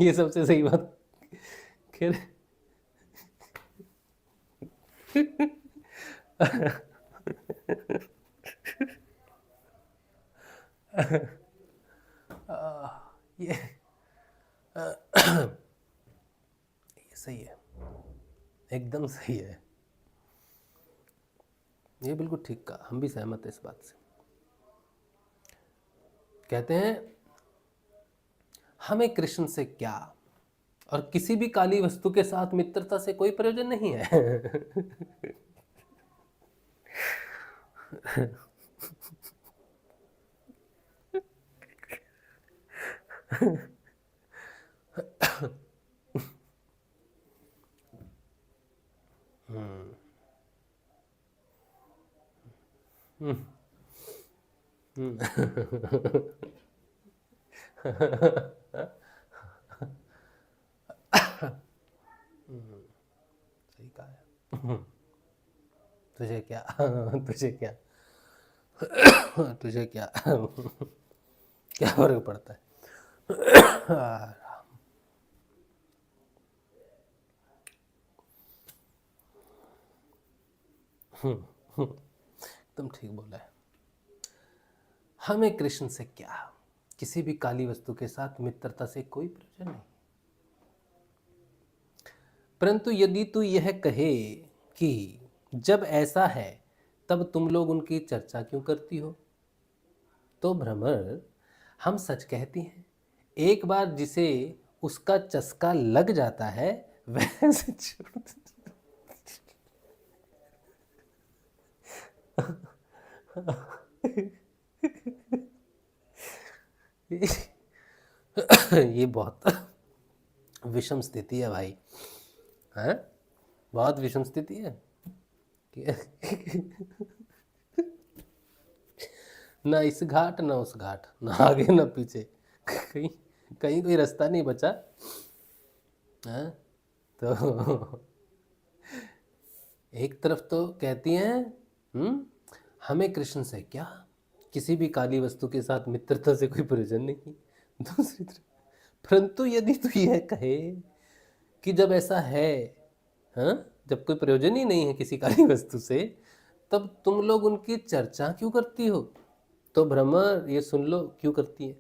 ये सबसे सही बात। खैर, ये सही है, एकदम सही है, ये बिल्कुल ठीक कहा, हम भी सहमत हैं इस बात से। कहते हैं हमें कृष्ण से क्या और किसी भी काली वस्तु के साथ मित्रता से कोई प्रयोजन नहीं है। सही कहा है। तुझे क्या, तुझे क्या। तुझे क्या क्या फर्क पड़ता है? तुम ठीक बोला है। हमें कृष्ण से क्या, किसी भी काली वस्तु के साथ मित्रता से कोई प्रयोजन नहीं। परंतु यदि तू यह कहे कि जब ऐसा है तब तुम लोग उनकी चर्चा क्यों करती हो, तो भ्रमर हम सच कहती हैं। एक बार जिसे उसका चस्का लग जाता है वह से छोड़ ये बहुत विषम स्थिति है भाई, हैं? बहुत विषम स्थिति है ना इस घाट ना उस घाट, ना आगे ना पीछे, कहीं कहीं कोई रास्ता नहीं बचा, हैं? तो एक तरफ तो कहती हैं हमें कृष्ण से क्या, किसी भी काली वस्तु के साथ मित्रता से कोई प्रयोजन नहीं। दूसरी तरफ परंतु यदि तू यह कहे कि जब ऐसा है, हाँ, जब कोई प्रयोजन ही नहीं है किसी काली वस्तु से, तब तुम लोग उनकी चर्चा क्यों करती हो, तो भ्रमर ये सुन लो क्यों करती है।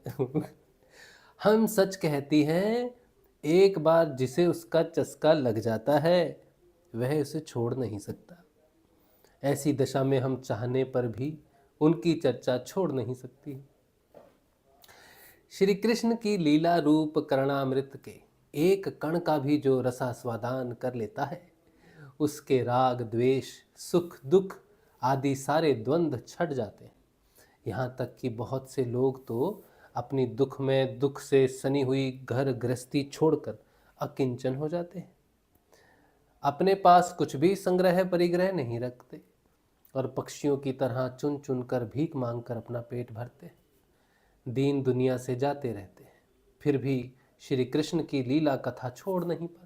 हम सच कहती हैं, एक बार जिसे उसका चस्का लग जाता है वह उसे छोड़ नहीं सकता। ऐसी दशा में हम चाहने पर भी उनकी चर्चा छोड़ नहीं सकती। श्री कृष्ण की लीला रूप करणामृत के एक कण का भी जो रसास्वादान कर लेता है, उसके राग द्वेष सुख दुख आदि सारे द्वंद्व छट जाते हैं। यहाँ तक कि बहुत से लोग तो अपनी दुख में दुख से सनी हुई घर गृहस्थी छोड़कर अकिंचन हो जाते हैं। अपने पास कुछ भी संग्रह परिग्रह नहीं रखते और पक्षियों की तरह चुन चुन कर भीख मांग कर अपना पेट भरते हैं। दीन दुनिया से जाते रहते हैं, फिर भी श्री कृष्ण की लीला कथा छोड़ नहीं पाते।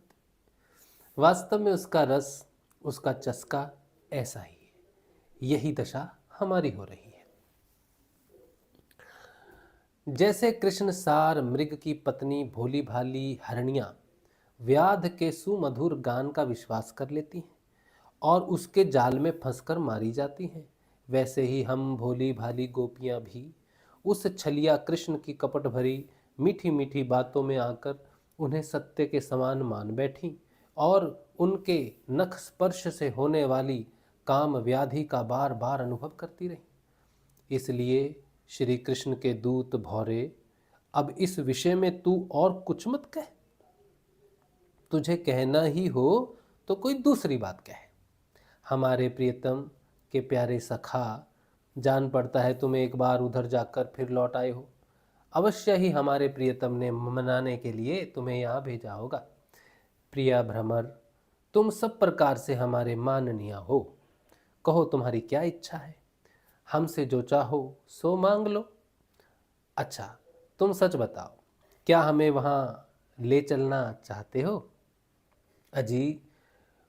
वास्तव में उसका रस, उसका चस्का ऐसा ही है। यही दशा हमारी हो रही है। जैसे कृष्ण सार मृग की पत्नी भोली भाली हरणियां व्याध के सुमधुर गान का विश्वास कर लेती हैं और उसके जाल में फंसकर मारी जाती हैं, वैसे ही हम भोली भाली गोपियां भी उस छलिया कृष्ण की कपट भरी मीठी मीठी बातों में आकर उन्हें सत्य के समान मान बैठी और उनके नख स्पर्श से होने वाली काम व्याधि का बार बार अनुभव करती रही। इसलिए श्री कृष्ण के दूत भौरे, अब इस विषय में तू और कुछ मत कह। तुझे कहना ही हो तो कोई दूसरी बात कह। हमारे प्रियतम के प्यारे सखा, जान पड़ता है तुम एक बार उधर जाकर फिर लौट आए हो। अवश्य ही हमारे प्रियतम ने मनाने के लिए तुम्हें यहाँ भेजा होगा। प्रिया भ्रमर, तुम सब प्रकार से हमारे माननीय हो। कहो तुम्हारी क्या इच्छा है, हमसे जो चाहो सो मांग लो। अच्छा, तुम सच बताओ, क्या हमें वहाँ ले चलना चाहते हो? अजी,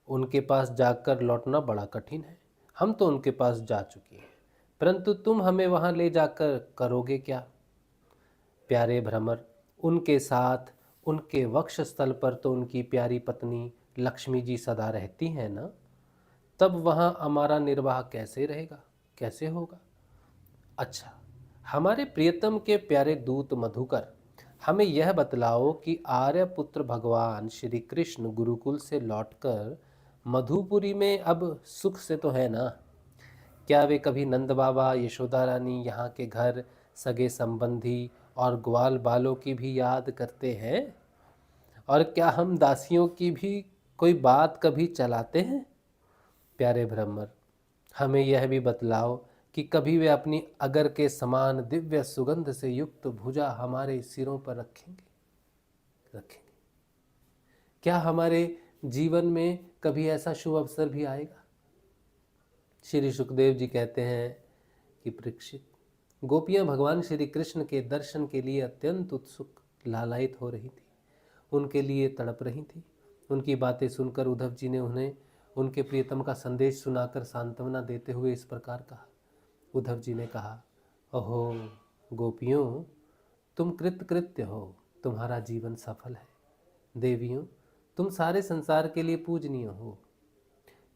उनके पास जाकर लौटना बड़ा कठिन है। हम तो उनके पास जा चुके हैं, परंतु तुम हमें वहाँ ले जाकर करोगे क्या? प्यारे भ्रमर, उनके साथ उनके वक्षस्थल पर तो उनकी प्यारी पत्नी लक्ष्मी जी सदा रहती हैं ना, तब वहाँ हमारा निर्वाह कैसे रहेगा, कैसे होगा? अच्छा, हमारे प्रियतम के प्यारे दूत मधुकर, हमें यह बतलाओ कि आर्यपुत्र भगवान श्री कृष्ण गुरुकुल से लौटकर मधुपुरी में अब सुख से तो है ना? क्या वे कभी नंद बाबा, यशोदा रानी, यहाँ के घर, सगे संबंधी और ग्वाल बालों की भी याद करते हैं? और क्या हम दासियों की भी कोई बात कभी चलाते हैं? प्यारे ब्रह्मर, हमें यह भी बतलाओ कि कभी वे अपनी अगर के समान दिव्य सुगंध से युक्त भुजा हमारे सिरों पर रखेंगे? क्या हमारे जीवन में कभी ऐसा शुभ अवसर भी आएगा? श्री सुखदेव जी कहते हैं कि परीक्षित, गोपियां भगवान श्री कृष्ण के दर्शन के लिए अत्यंत उत्सुक लालायित हो रही थी, उनके लिए तड़प रही थी। उनकी बातें सुनकर उद्धव जी ने उन्हें उनके प्रियतम का संदेश सुनाकर सांत्वना देते हुए इस प्रकार कहा, उद्धव जी ने कहा, ओहो गोपियों, तुम कृतकृत्य हो, तुम्हारा जीवन सफल है। देवियों, तुम सारे संसार के लिए पूजनीय हो,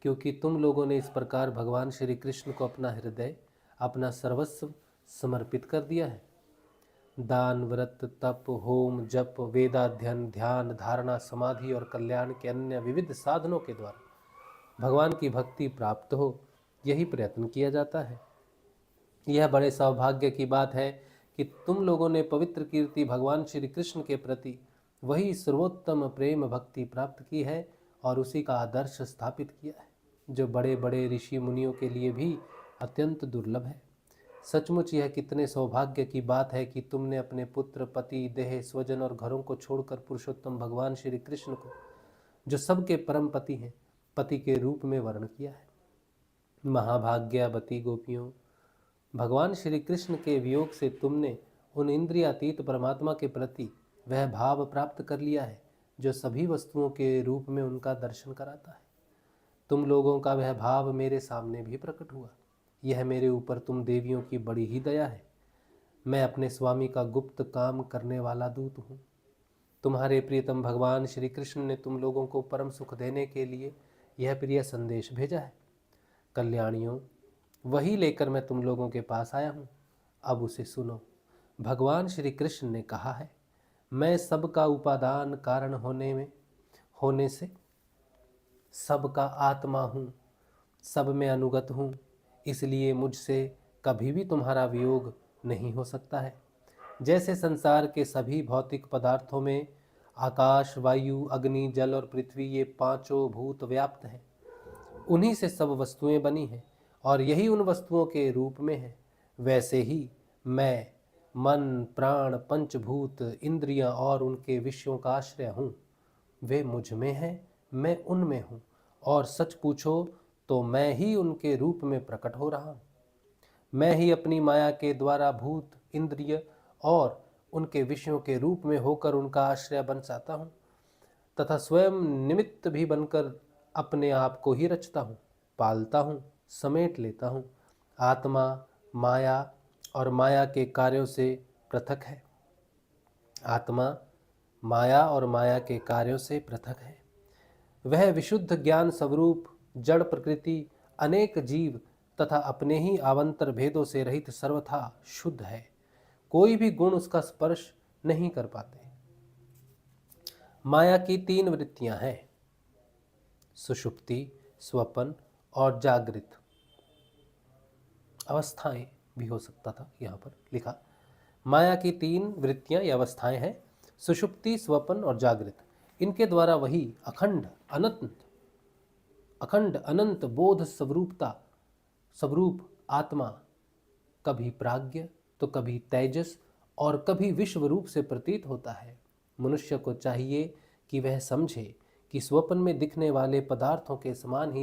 क्योंकि तुम लोगों ने इस प्रकार भगवान श्री कृष्ण को अपना हृदय, अपना सर्वस्व समर्पित कर दिया है। दान, व्रत, तप, होम, जप, वेदाध्ययन, ध्यान, धारणा, समाधि और कल्याण के अन्य विविध साधनों के द्वारा भगवान की भक्ति प्राप्त हो, यही प्रयत्न किया जाता है। यह बड़े सौभाग्य की बात है कि तुम लोगों ने पवित्र कीर्ति भगवान श्री कृष्ण के प्रति वही सर्वोत्तम प्रेम भक्ति प्राप्त की है और उसी का आदर्श स्थापित किया है, जो बड़े बड़े ऋषि मुनियों के लिए भी अत्यंत दुर्लभ है। सचमुच यह कितने सौभाग्य की बात है कि तुमने अपने पुत्र, पति, देह, स्वजन और घरों को छोड़कर पुरुषोत्तम भगवान श्री कृष्ण को, जो सबके परम पति हैं, पति के रूप में वर्ण किया है। महाभाग्यवती गोपियों, भगवान श्री कृष्ण के वियोग से तुमने उन इंद्रियातीत परमात्मा के प्रति वह भाव प्राप्त कर लिया है जो सभी वस्तुओं के रूप में उनका दर्शन कराता है। तुम लोगों का वह भाव मेरे सामने भी प्रकट हुआ। यह मेरे ऊपर तुम देवियों की बड़ी ही दया है। मैं अपने स्वामी का गुप्त काम करने वाला दूत हूँ। तुम्हारे प्रियतम भगवान श्री कृष्ण ने तुम लोगों को परम सुख देने के लिए यह प्रिय संदेश भेजा है। कल्याणियों, वही लेकर मैं तुम लोगों के पास आया हूँ। अब उसे सुनो। भगवान श्री कृष्ण ने कहा है, मैं सबका उपादान कारण होने से सबका आत्मा हूँ, सब में अनुगत हूँ, इसलिए मुझसे कभी भी तुम्हारा वियोग नहीं हो सकता है। जैसे संसार के सभी भौतिक पदार्थों में आकाश, वायु, अग्नि, जल और पृथ्वी, ये पांचों भूत व्याप्त हैं, उन्हीं से सब वस्तुएं बनी हैं और यही उन वस्तुओं के रूप में है, वैसे ही मैं मन, प्राण, पंचभूत, इंद्रियां और उनके विषयों का आश्रय हूँ। वे मुझ में हैं, मैं उनमें हूँ, और सच पूछो तो मैं ही उनके रूप में प्रकट हो रहा हूँ। मैं ही अपनी माया के द्वारा भूत, इंद्रिय और उनके विषयों के रूप में होकर उनका आश्रय बन जाता हूँ तथा स्वयं निमित्त भी बनकर अपने आप को ही रचता हूँ, पालता हूँ, समेट लेता हूँ। आत्मा माया और माया के कार्यों से पृथक है। आत्मा माया और माया के कार्यों से पृथक है। वह विशुद्ध ज्ञान स्वरूप, जड़ प्रकृति, अनेक जीव तथा अपने ही आवांतर भेदों से रहित सर्वथा शुद्ध है। कोई भी गुण उसका स्पर्श नहीं कर पाते। माया की तीन वृत्तियां हैं, सुषुप्ति, स्वपन और जागृत अवस्थाएं भी हो सकता था, यहाँ पर लिखा। माया की तीन वृत्तियां या अवस्थाएं हैं, सुषुप्ति, स्वपन और जागृत। इनके द्वारा वही अखंड अनंत बोध स्वरूप आत्मा कभी प्राज्ञ तो कभी तेजस और कभी विश्व रूप से प्रतीत होता है। मनुष्य को चाहिए कि वह समझे कि स्वप्न में दिखने वाले पदार्थों के समान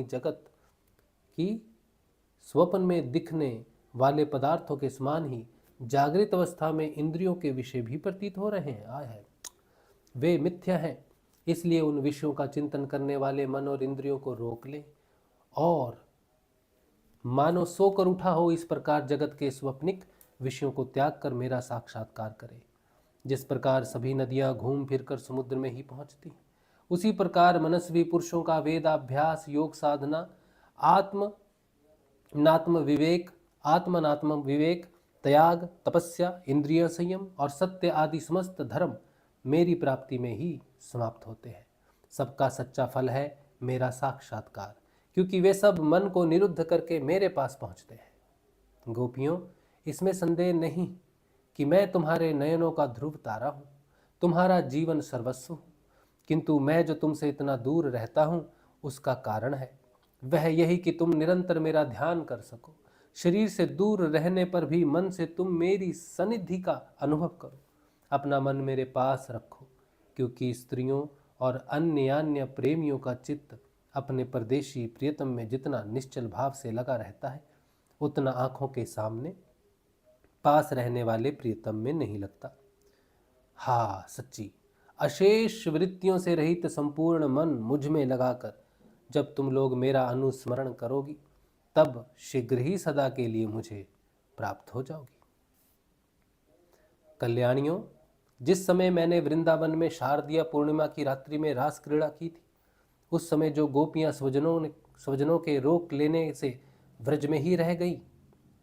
ही जागृत अवस्था में इंद्रियों के विषय भी प्रतीत हो रहे हैं। वे मिथ्या हैं, इसलिए उन विषयों का चिंतन करने वाले मन और इंद्रियों को रोक ले और मानो सोकर उठा हो इस प्रकार जगत के स्वप्निक विषयों को त्याग कर मेरा साक्षात्कार करे। जिस प्रकार सभी नदियां घूम फिरकर समुद्र में ही पहुंचती, उसी प्रकार मनस्वी पुरुषों का वेदाभ्यास, योग साधना, आत्मनात्म विवेक, त्याग, तपस्या, इंद्रिय संयम और सत्य आदि समस्त धर्म मेरी प्राप्ति में ही समाप्त होते हैं। सबका सच्चा फल है मेरा साक्षात्कार, क्योंकि वे सब मन को निरुद्ध करके मेरे पास पहुंचते हैं। गोपियों, इसमें संदेह नहीं कि मैं तुम्हारे नयनों का ध्रुव तारा हूँ, तुम्हारा जीवन सर्वस्व हूँ, किंतु मैं जो तुमसे इतना दूर रहता हूँ उसका कारण है वह यही कि तुम निरंतर मेरा ध्यान कर सको। शरीर से दूर रहने पर भी मन से तुम मेरी सनिधि का अनुभव करो। अपना मन मेरे पास रखो, क्योंकि स्त्रियों और अन्य प्रेमियों का चित्त अपने परदेशी प्रियतम में जितना निश्चल भाव से लगा रहता है, उतना आंखों के सामने पास रहने वाले प्रियतम में नहीं लगता। हाँ सच्ची, अशेष वृत्तियों से रहित संपूर्ण मन मुझ में लगाकर जब तुम लोग मेरा अनुस्मरण करोगी, तब शीघ्र ही सदा के लिए मुझे प्राप्त हो जाओगी। कल्याणियों, जिस समय मैंने वृंदावन में शारदीय पूर्णिमा की रात्रि में रास क्रीड़ा की थी, उस समय जो गोपियां स्वजनों के रोक लेने से व्रज में ही रह गई,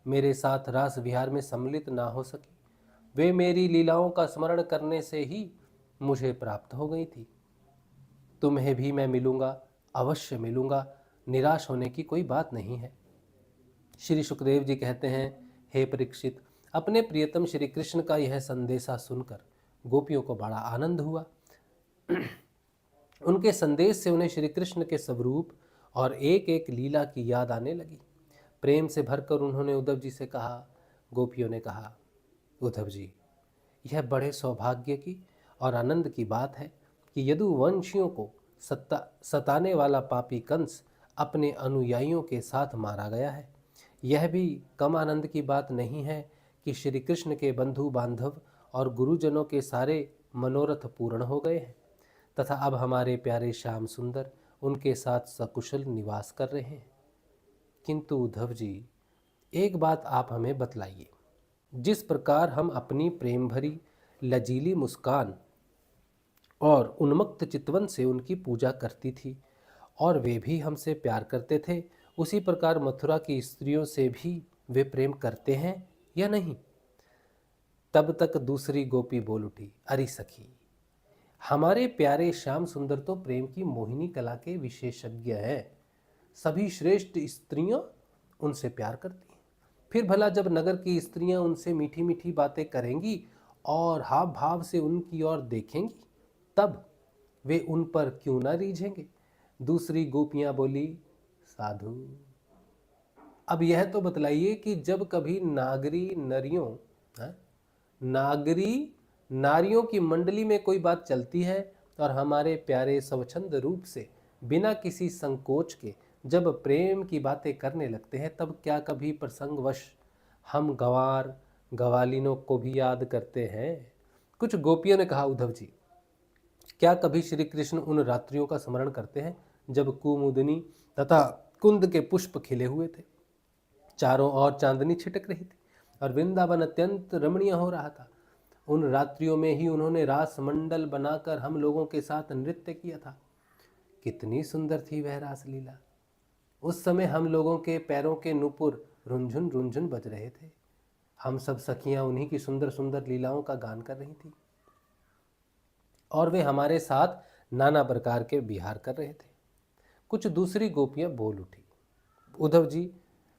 मेरे साथ रास विहार में सम्मिलित ना हो सकी, वे मेरी लीलाओं का स्मरण करने से ही मुझे प्राप्त हो गई थी। तुम्हें भी मैं मिलूंगा, अवश्य मिलूंगा, निराश होने की कोई बात नहीं है। श्री सुखदेव जी कहते हैं, हे परीक्षित, अपने प्रियतम श्री कृष्ण का यह संदेशा सुनकर गोपियों को बड़ा आनंद हुआ। उनके संदेश से उन्हें श्री कृष्ण के स्वरूप और एक एक लीला की याद आने लगी। प्रेम से भरकर उन्होंने उद्धव जी से कहा। गोपियों ने कहा, उद्धव जी, यह बड़े सौभाग्य की और आनंद की बात है कि यदुवंशियों को सताने वाला पापी कंस अपने अनुयायियों के साथ मारा गया है। यह भी कम आनंद की बात नहीं है कि श्री कृष्ण के बंधु बांधव और गुरुजनों के सारे मनोरथ पूर्ण हो गए हैं तथा अब हमारे प्यारे श्याम सुंदर उनके साथ सकुशल निवास कर रहे हैं। किंतु उद्धव जी, एक बात आप हमें बतलाइए। जिस प्रकार हम अपनी प्रेम भरी लजीली मुस्कान और उन्मत्त चितवन से उनकी पूजा करती थी और वे भी हमसे प्यार करते थे, उसी प्रकार मथुरा की स्त्रियों से भी वे प्रेम करते हैं या नहीं? तब तक दूसरी गोपी बोल उठी, अरे सखी, हमारे प्यारे श्याम सुंदर तो प्रेम की मोहिनी कला के विशेषज्ञ हैं। सभी श्रेष्ठ स्त्रियां उनसे प्यार करती हैं। फिर भला जब नगर की स्त्रियां उनसे मीठी मीठी बातें करेंगी और हाव भाव से उनकी ओर देखेंगी, तब वे उन पर क्यों ना रीझेंगे? दूसरी गोपियां बोली, साधु, अब यह तो बतलाइए कि जब कभी नारियों की मंडली में कोई बात चलती है और हमारे प्यारे स्वच्छंद रूप से बिना किसी संकोच के जब प्रेम की बातें करने लगते हैं, तब क्या कभी प्रसंगवश हम गंवार गवालिनों को भी याद करते हैं? कुछ गोपियों ने कहा, उद्धव जी, क्या कभी श्री कृष्ण उन रात्रियों का स्मरण करते हैं जब कुमुदिनी तथा कुंद के पुष्प खिले हुए थे, चारों ओर चांदनी छिटक रही थी और वृंदावन अत्यंत रमणीय हो रहा था? उन रात्रियों में ही उन्होंने रास मंडल बनाकर हम लोगों के साथ नृत्य किया था। कितनी सुंदर थी वह रासलीला। उस समय हम लोगों के पैरों के नुपुर रुंझुन रुंझुन बज रहे थे। हम सब सखियां उन्हीं की सुंदर सुंदर लीलाओं का गान कर रही थी और वे हमारे साथ नाना प्रकार के विहार कर रहे थे। कुछ दूसरी गोपियां बोल उठी, उद्धव जी,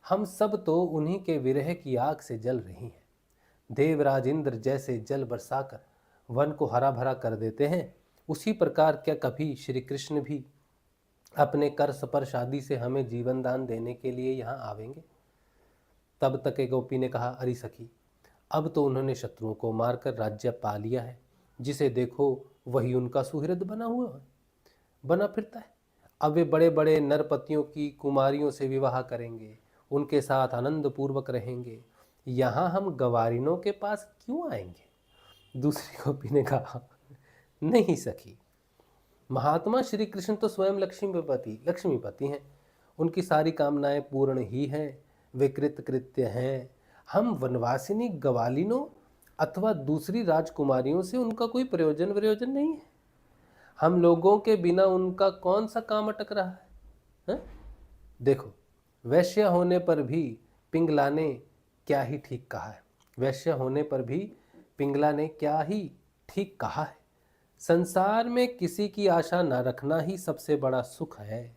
हम सब तो उन्हीं के विरह की आग से जल रही हैं। देवराज इंद्र जैसे जल बरसाकर वन को हरा भरा कर देते हैं, उसी प्रकार क्या कभी श्री कृष्ण भी अपने कर स्पर्श आदि से हमें जीवन दान देने के लिए यहाँ आवेंगे? तब तक एक गोपी ने कहा, अरे सखी, अब तो उन्होंने शत्रुओं को मारकर राज्य पा लिया है, जिसे देखो वही उनका सुहृद बना फिरता है। अब वे बड़े बड़े नरपतियों की कुमारियों से विवाह करेंगे, उनके साथ आनंद पूर्वक रहेंगे। यहाँ हम गवारिनों के पास क्यों आएंगे? दूसरी गोपी ने कहा, नहीं सखी, महात्मा श्री कृष्ण तो स्वयं लक्ष्मीपति हैं। उनकी सारी कामनाएं पूर्ण ही हैं, वे कृतकृत्य हैं। हम वनवासिनी गवालिनों अथवा दूसरी राजकुमारियों से उनका कोई प्रयोजन नहीं है। हम लोगों के बिना उनका कौन सा काम अटक रहा है? देखो, वैश्य होने पर भी पिंगला ने क्या ही ठीक कहा है। वैश्य होने पर भी पिंगला ने क्या ही ठीक कहा है। संसार में किसी की आशा न रखना ही सबसे बड़ा सुख है।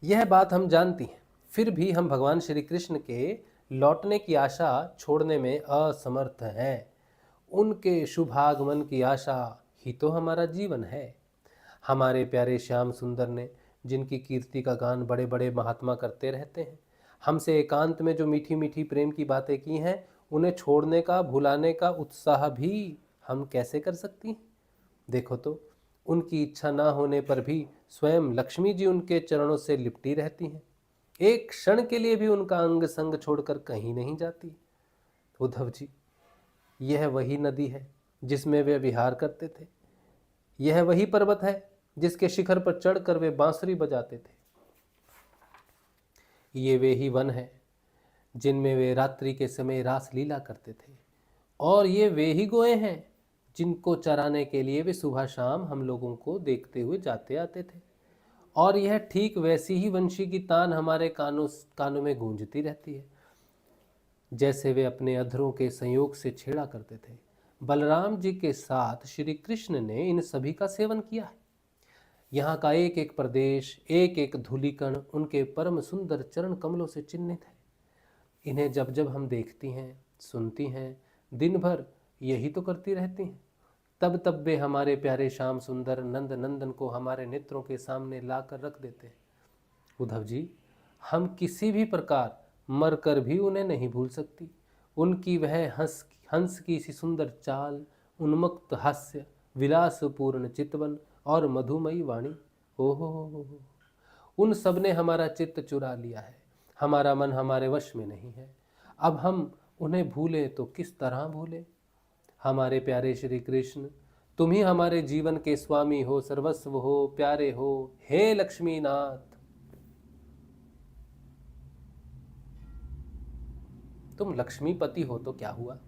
यह बात हम जानती हैं, फिर भी हम भगवान श्री कृष्ण के लौटने की आशा छोड़ने में असमर्थ हैं। उनके शुभागमन की आशा ही तो हमारा जीवन है। हमारे प्यारे श्याम सुंदर ने, जिनकी कीर्ति का गान बड़े बड़े महात्मा करते रहते हैं, हमसे एकांत में जो मीठी मीठी प्रेम की बातें की हैं, उन्हें छोड़ने का, भुलाने का उत्साह भी हम कैसे कर सकती हैं? देखो तो, उनकी इच्छा ना होने पर भी स्वयं लक्ष्मी जी उनके चरणों से लिपटी रहती हैं। एक क्षण के लिए भी उनका अंग संग छोड़कर कहीं नहीं जाती। उद्धव जी, यह वही नदी है जिसमें वे विहार करते थे। यह वही पर्वत है जिसके शिखर पर चढ़कर वे बांसुरी बजाते थे। ये वे ही वन है जिनमें वे रात्रि के समय रास लीला करते थे। और ये वे ही गोए हैं जिनको चराने के लिए वे सुबह शाम हम लोगों को देखते हुए जाते आते थे। और यह ठीक वैसी ही वंशी की तान हमारे कानों में गूंजती रहती है जैसे वे अपने अधरों के संयोग से छेड़ा करते थे। बलराम जी के साथ श्री कृष्ण ने इन सभी का सेवन किया है। यहाँ का एक एक प्रदेश, एक एक धूलिकण उनके परम सुंदर चरण कमलों से चिन्हित है। इन्हें जब जब हम देखती हैं, सुनती हैं, दिन भर यही तो करती रहती हैं, तब तब वे हमारे प्यारे श्याम सुंदर नंद नंदन को हमारे नेत्रों के सामने लाकर रख देते हैं। उद्धव जी, हम किसी भी प्रकार मरकर भी उन्हें नहीं भूल सकती। उनकी वह हंस की सी सुंदर चाल, उन्मत्त हास्य, विलासपूर्ण चितवन और मधुमयी वाणी, हो, उन सब ने हमारा चित्त चुरा लिया है। हमारा मन हमारे वश में नहीं है। अब हम उन्हें भूले तो किस तरह भूले। हमारे प्यारे श्री कृष्ण, तुम ही हमारे जीवन के स्वामी हो, सर्वस्व हो, प्यारे हो। हे लक्ष्मीनाथ, तुम लक्ष्मीपति हो तो क्या हुआ?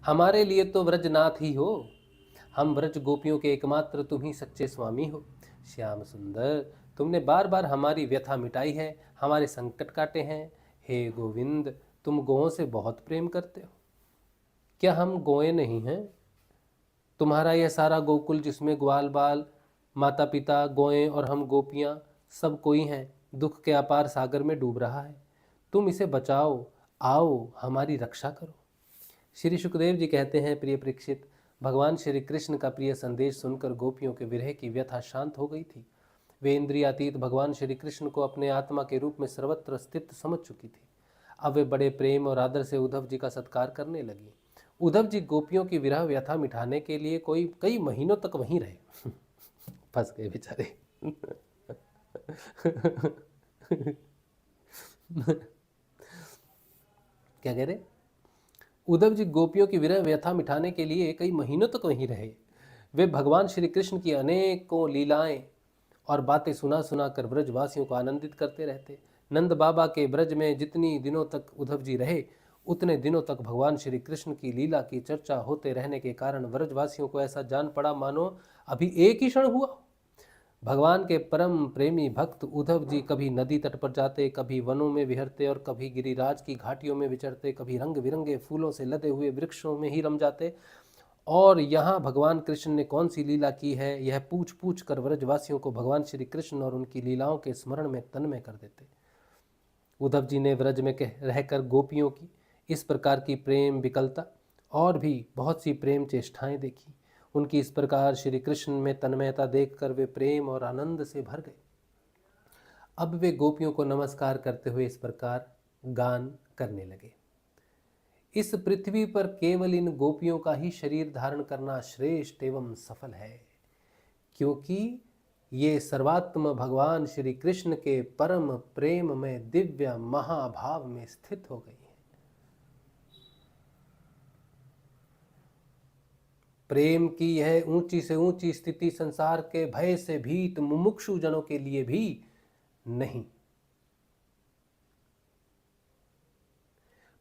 हमारे लिए तो व्रजनाथ ही हो। हम व्रज गोपियों के एकमात्र तुम ही सच्चे स्वामी हो। श्याम सुंदर, तुमने बार बार हमारी व्यथा मिटाई है, हमारे संकट काटे हैं। हे गोविंद, तुम गौओं से बहुत प्रेम करते हो। क्या हम गोए नहीं हैं? तुम्हारा यह सारा गोकुल जिसमें ग्वाल बाल, माता पिता, गोएं और हम गोपियां सब कोई हैं, दुख के अपार सागर में डूब रहा है। तुम इसे बचाओ, आओ हमारी रक्षा करो। श्री सुखदेव जी कहते हैं, प्रिय परीक्षित, भगवान श्री कृष्ण का प्रिय संदेश सुनकर गोपियों के विरह की व्यथा शांत हो गई थी। वे इंद्रियातीत भगवान श्री कृष्ण को अपने आत्मा के रूप में सर्वत्र स्थित समझ चुकी थी। अब वे बड़े प्रेम और आदर से उद्धव जी का सत्कार करने लगी। उद्धव जी गोपियों की विरह व्यथा मिटाने के लिए कई महीनों तक वहीं रहे। फंस गए बेचारे। क्या कह रहे? उद्धव जी गोपियों की विरह व्यथा मिटाने के लिए कई महीनों तक वहीं रहे। वे भगवान श्री कृष्ण की अनेकों लीलाएं और बातें सुना सुना कर ब्रजवासियों को आनंदित करते रहते। नंद बाबा के ब्रज में जितनी दिनों तक उद्धव जी रहे, उतने दिनों तक भगवान श्री कृष्ण की लीला की चर्चा होते रहने के कारण ब्रजवासियों को ऐसा जान पड़ा मानो अभी एक ही क्षण हुआ। भगवान के परम प्रेमी भक्त उद्धव जी कभी नदी तट पर जाते, कभी वनों में विहरते और कभी गिरिराज की घाटियों में विचरते, कभी रंग बिरंगे फूलों से लदे हुए वृक्षों में ही रम जाते। और यहाँ भगवान कृष्ण ने कौन सी लीला की है, यह पूछ पूछ कर व्रजवासियों को भगवान श्री कृष्ण और उनकी लीलाओं के स्मरण में तन्मय कर देते। उद्धव जी ने व्रज में रहकर गोपियों की इस प्रकार की प्रेम विकलता और भी बहुत सी प्रेम चेष्टाएं देखी। उनकी इस प्रकार श्री कृष्ण में तन्मयता देखकर वे प्रेम और आनंद से भर गए। अब वे गोपियों को नमस्कार करते हुए इस प्रकार गान करने लगे। इस पृथ्वी पर केवल इन गोपियों का ही शरीर धारण करना श्रेष्ठ एवं सफल है, क्योंकि ये सर्वात्म भगवान श्री कृष्ण के परम प्रेम में दिव्य महाभाव में स्थित हो गई है। प्रेम की यह ऊंची से ऊंची स्थिति संसार के भय से भीत मुमुक्षु जनों के लिए भी नहीं।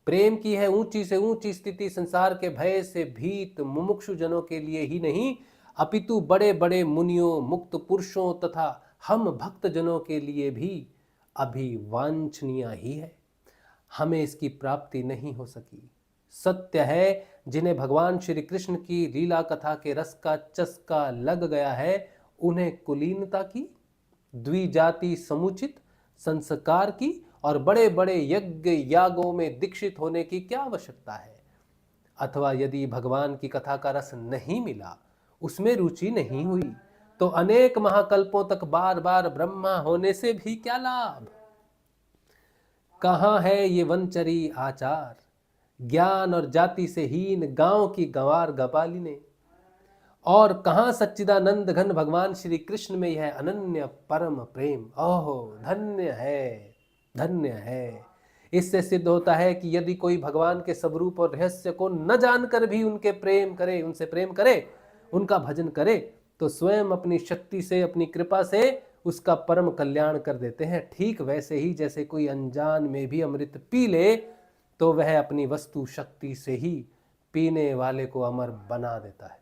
प्रेम की है ऊंची से ऊंची स्थिति संसार के भय से भीत मुमुक्षु जनों के लिए ही नहीं, अपितु बड़े बड़े मुनियों, मुक्त पुरुषों तथा हम भक्त जनों के लिए भी अभिवांछनीय ही है। हमें इसकी प्राप्ति नहीं हो सकी। सत्य है, जिन्हें भगवान श्री कृष्ण की लीला कथा के रस का चस्का लग गया है, उन्हें कुलीनता की, द्विजाति समुचित संस्कार की और बड़े बड़े यज्ञ यागों में दीक्षित होने की क्या आवश्यकता है। अथवा यदि भगवान की कथा का रस नहीं मिला, उसमें रुचि नहीं हुई, तो अनेक महाकल्पों तक बार बार ब्रह्मा होने से भी क्या लाभ। कहाँ है ये वनचरी आचार, ज्ञान और जाति से हीन गांव की गंवार गपालिने, और कहाँ सच्चिदानंद घन भगवान श्री कृष्ण में यह अनन्य परम प्रेम। ओहो, धन्य है, धन्य है। इससे सिद्ध होता है कि यदि कोई भगवान के स्वरूप और रहस्य को न जानकर भी उनसे प्रेम करे, उनका भजन करे, तो स्वयं अपनी शक्ति से, अपनी कृपा से उसका परम कल्याण कर देते हैं। ठीक वैसे ही जैसे कोई अनजान में भी अमृत पी ले तो वह अपनी वस्तु शक्ति से ही पीने वाले को अमर बना देता है।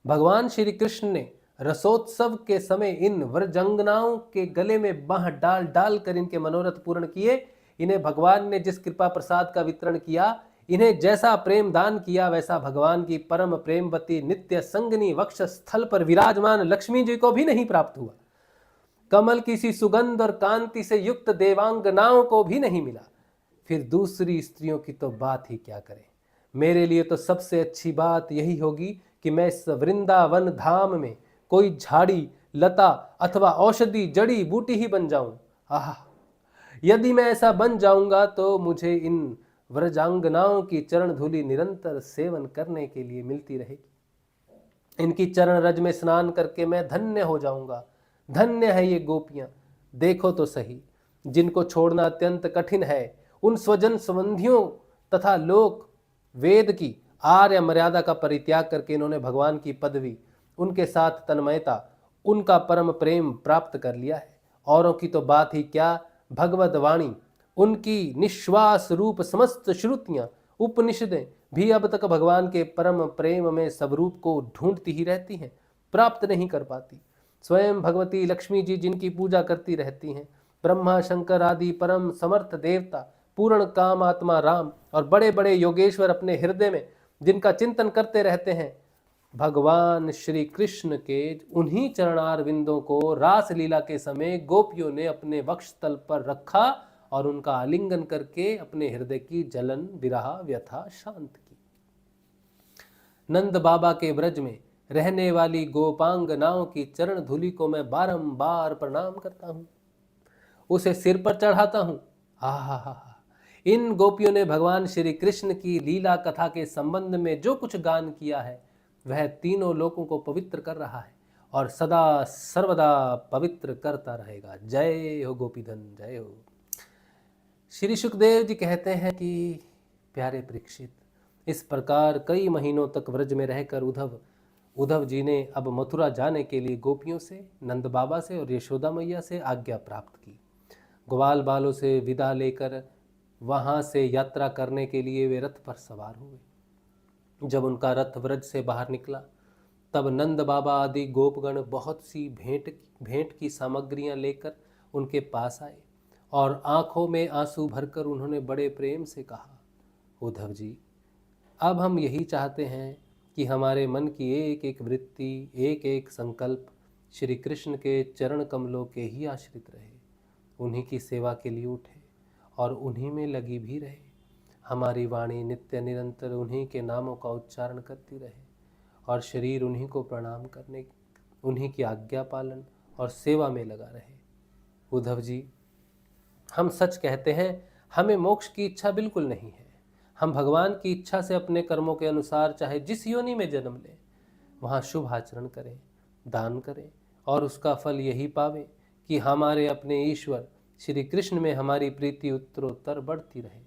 भगवान श्री कृष्ण ने रसोत्सव के समय इन व्रजंगनाओं के गले में बांह डाल डाल कर इनके मनोरथ पूर्ण किए। इन्हें भगवान ने जिस कृपा प्रसाद का वितरण किया, इन्हें जैसा प्रेम दान किया, वैसा भगवान की परम प्रेमवती नित्य संगनी वक्ष स्थल पर विराजमान लक्ष्मी जी को भी नहीं प्राप्त हुआ। कमल की सी सुगंध और कांति से युक्त देवांगनाओं को भी नहीं मिला, फिर दूसरी स्त्रियों की तो बात ही क्या करें। मेरे लिए तो सबसे अच्छी बात यही होगी कि मैं इस वृंदावन धाम में कोई झाड़ी लता अथवा औषधि जड़ी बूटी ही बन जाऊं। आह, यदि मैं ऐसा बन जाऊंगा तो मुझे इन व्रजांगनाओं की चरण धूलि निरंतर सेवन करने के लिए मिलती रहेगी। इनकी चरण रज में स्नान करके मैं धन्य हो जाऊंगा। धन्य है ये गोपियां, देखो तो सही, जिनको छोड़ना अत्यंत कठिन है। उन स्वजन संबंधियों तथा लोक वेद की आर्य मर्यादा का परित्याग करके इन्होंने भगवान की पदवी, उनके साथ तन्मयता, उनका परम प्रेम प्राप्त कर लिया है। औरों की तो बात ही क्या, भगवत वाणी, उनकी निश्वास रूप समस्त श्रुतियां, उपनिषदें भी अब तक भगवान के परम प्रेम में स्वरूप को ढूंढती ही रहती हैं, प्राप्त नहीं कर पाती। स्वयं भगवती लक्ष्मी जी जिनकी पूजा करती रहती हैं, ब्रह्मा शंकर आदि परम समर्थ देवता, पूर्ण काम आत्मा राम और बड़े बड़े योगेश्वर अपने हृदय में जिनका चिंतन करते रहते हैं, भगवान श्री कृष्ण के उन्हीं चरणार बिंदों को रास लीला के समय गोपियों ने अपने वक्षस्थल पर रखा और उनका आलिंगन करके अपने हृदय की जलन विरह व्यथा शांत की। नंद बाबा के ब्रज में रहने वाली गोपांगनाओं की चरण धूलि को मैं बारंबार प्रणाम करता हूं, उसे सिर पर चढ़ाता हूं। हा, इन गोपियों ने भगवान श्री कृष्ण की लीला कथा के संबंध में जो कुछ गान किया है वह तीनों लोगों को पवित्र कर रहा है और सदा सर्वदा पवित्र करता रहेगा। जय हो गोपीधन, जय हो। श्री सुखदेव जी कहते हैं कि प्यारे परीक्षित, इस प्रकार कई महीनों तक व्रज में रहकर उद्धव जी ने अब मथुरा जाने के लिए गोपियों से, नंद बाबा से और यशोदा मैया से आज्ञा प्राप्त की। ग्वाल बालों से विदा लेकर वहां से यात्रा करने के लिए वे रथ पर सवार हुए। जब उनका रथ व्रज से बाहर निकला तब नंद बाबा आदि गोपगण बहुत सी भेंट की सामग्रियां लेकर उनके पास आए और आंखों में आंसू भरकर उन्होंने बड़े प्रेम से कहा, उद्धव जी, अब हम यही चाहते हैं कि हमारे मन की एक एक वृत्ति, एक एक संकल्प श्री कृष्ण के चरण कमलों के ही आश्रित रहे, उन्हीं की सेवा के लिए उठे और उन्हीं में लगी भी रहे। हमारी वाणी नित्य निरंतर उन्हीं के नामों का उच्चारण करती रहे और शरीर उन्हीं को प्रणाम करने, उन्हीं की आज्ञा पालन और सेवा में लगा रहे। उद्धव जी, हम सच कहते हैं, हमें मोक्ष की इच्छा बिल्कुल नहीं है। हम भगवान की इच्छा से अपने कर्मों के अनुसार चाहे जिस योनि में जन्म लें वहाँ शुभ आचरण करें, दान करें और उसका फल यही पावें कि हमारे अपने ईश्वर श्री कृष्ण में हमारी प्रीति उत्तरोत्तर बढ़ती रहे।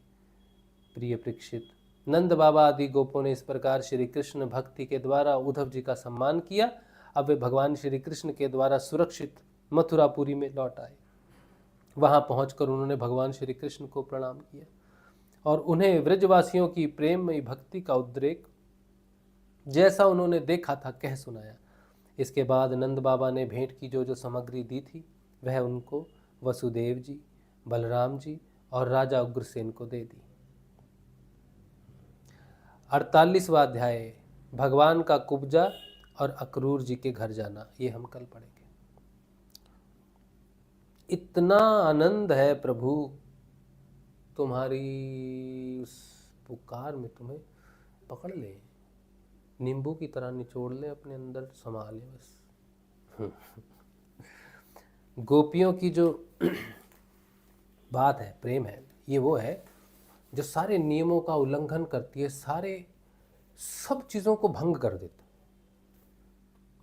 प्रिय परीक्षित, नंद बाबा आदि गोपों ने इस प्रकार श्री कृष्ण भक्ति के द्वारा उद्धव जी का सम्मान किया। अब वे भगवान श्री कृष्ण के द्वारा सुरक्षित मथुरापुरी में लौट आए। वहां पहुंचकर उन्होंने भगवान श्री कृष्ण को प्रणाम किया और उन्हें व्रजवासियों की प्रेममयी भक्ति का उद्रेक जैसा उन्होंने देखा था कह सुनाया। इसके बाद नंद बाबा ने भेंट की जो जो सामग्री दी थी वह उनको वसुदेव जी, बलराम जी और राजा उग्रसेन को दे दी। 48वां अध्याय, भगवान का कुब्जा और अक्रूर जी के घर जाना, ये हम कल पढ़ेंगे। इतना आनंद है प्रभु तुम्हारी उस पुकार में, तुम्हें पकड़ ले, नींबू की तरह निचोड़ ले, अपने अंदर समा ले बस। गोपियों की जो बात है, प्रेम है, ये वो है जो सारे नियमों का उल्लंघन करती है, सारे सब चीजों को भंग कर देता।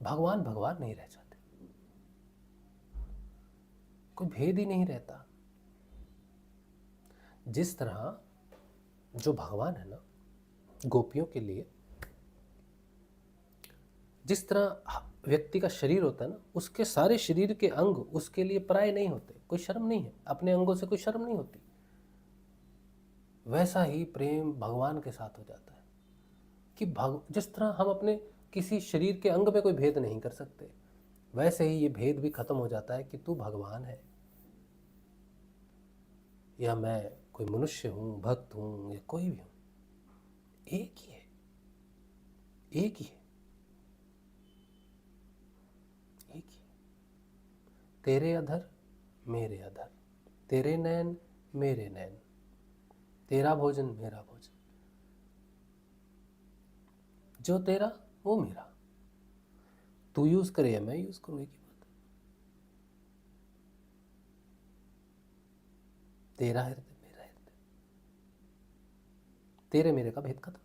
भगवान भगवान नहीं रह जाते, कोई भेद ही नहीं रहता। जिस तरह जो भगवान है ना गोपियों के लिए, जिस तरह व्यक्ति का शरीर होता है ना, उसके सारे शरीर के अंग उसके लिए पराये नहीं होते, कोई शर्म नहीं है, अपने अंगों से कोई शर्म नहीं होती। वैसा ही प्रेम भगवान के साथ हो जाता है कि जिस तरह हम अपने किसी शरीर के अंग में कोई भेद नहीं कर सकते, वैसे ही ये भेद भी खत्म हो जाता है कि तू भगवान है या मैं कोई मनुष्य हूं, भक्त हूं या कोई भी हूं, एक ही है, एक ही है, एक ही। तेरे अधर मेरे अधर, तेरे नैन मेरे नैन, तेरा भोजन मेरा भोजन, जो तेरा वो मेरा, तू यूज करे या मैं यूज करूं, एक ही बात है। तेरा हृदय मेरा हृदय, तेरे मेरे का भेद खत्म।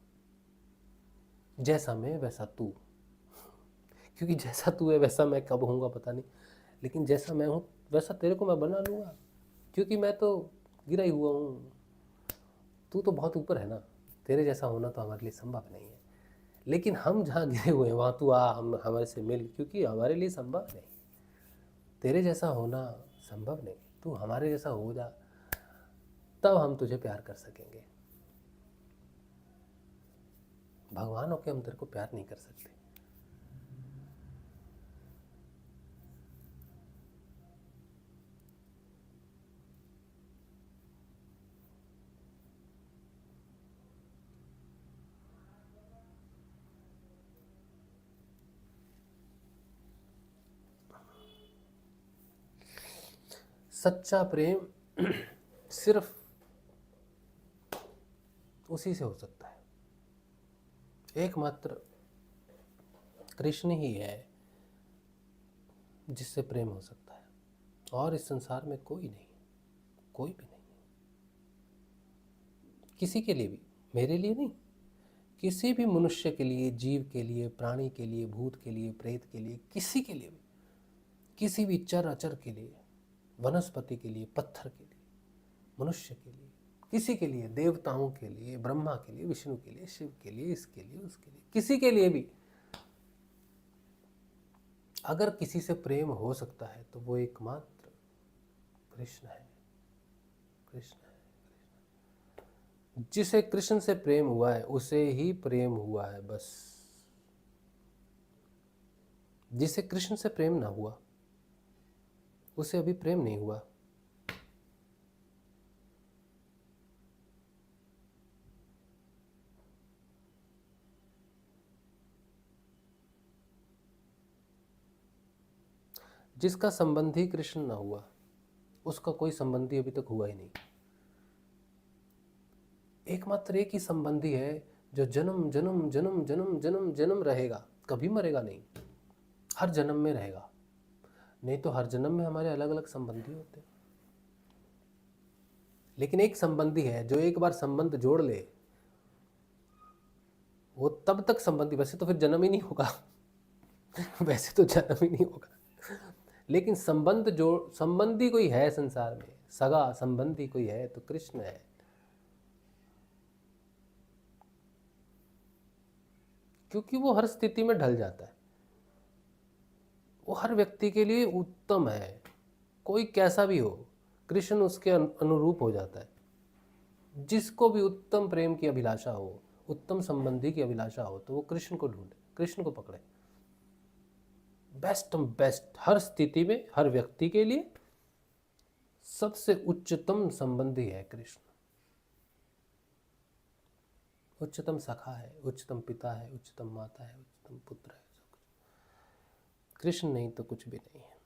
जैसा मैं वैसा तू, क्योंकि जैसा तू है वैसा मैं कब होऊंगा पता नहीं, लेकिन जैसा मैं हूं वैसा तेरे को मैं बना लूंगा, क्योंकि मैं तो गिरा ही हुआ हूं, तू तो बहुत ऊपर है ना, तेरे जैसा होना तो हमारे लिए संभव नहीं है। लेकिन हम जहाँ गिरे हुए हैं वहाँ तू आ, हम हमारे से मिल, क्योंकि हमारे लिए संभव नहीं, तेरे जैसा होना संभव नहीं, तू हमारे जैसा हो जा, तब हम तुझे प्यार कर सकेंगे। भगवान होके हम तेरे को प्यार नहीं कर सकते। सच्चा प्रेम सिर्फ उसी से हो सकता है, एकमात्र कृष्ण ही है जिससे प्रेम हो सकता है, और इस संसार में कोई नहीं, कोई भी नहीं, किसी के लिए भी, मेरे लिए नहीं, किसी भी मनुष्य के लिए, जीव के लिए, प्राणी के लिए, भूत के लिए, प्रेत के लिए, किसी के लिए भी, किसी भी चर अचर के लिए, वनस्पति के लिए, पत्थर के लिए, मनुष्य के लिए, किसी के लिए, देवताओं के लिए, ब्रह्मा के लिए, विष्णु के लिए, शिव के लिए, इसके लिए, उसके लिए, किसी के लिए भी अगर किसी से प्रेम हो सकता है तो वो एकमात्र कृष्ण है, कृष्ण है। जिसे कृष्ण से प्रेम हुआ है उसे ही प्रेम हुआ है, बस। जिसे कृष्ण से प्रेम ना हुआ उसे अभी प्रेम नहीं हुआ। जिसका संबंधी कृष्ण ना हुआ उसका कोई संबंधी अभी तक हुआ ही नहीं। एकमात्र एक ही संबंधी है जो जन्म जन्म जन्म जन्म जन्म जन्म रहेगा, कभी मरेगा नहीं, हर जन्म में रहेगा। नहीं तो हर जन्म में हमारे अलग अलग संबंधी होते हैं, लेकिन एक संबंधी है जो एक बार संबंध जोड़ ले, वो तब तक संबंधी, वैसे तो फिर जन्म ही नहीं होगा वैसे तो जन्म ही नहीं होगा, लेकिन संबंध जो संबंधी कोई है संसार में, सगा संबंधी कोई है तो कृष्ण है। क्योंकि वो हर स्थिति में ढल जाता है, वो हर व्यक्ति के लिए उत्तम है, कोई कैसा भी हो कृष्ण उसके अनुरूप हो जाता है। जिसको भी उत्तम प्रेम की अभिलाषा हो, उत्तम संबंधी की अभिलाषा हो, तो वो कृष्ण को ढूंढे, कृष्ण को पकड़े। बेस्ट बेस्ट हर स्थिति में, हर व्यक्ति के लिए सबसे उच्चतम संबंधी है कृष्ण। उच्चतम सखा है, उच्चतम पिता है, उच्चतम माता है, उच्चतम पुत्र है, सब कुछ। कृष्ण नहीं तो कुछ भी नहीं है।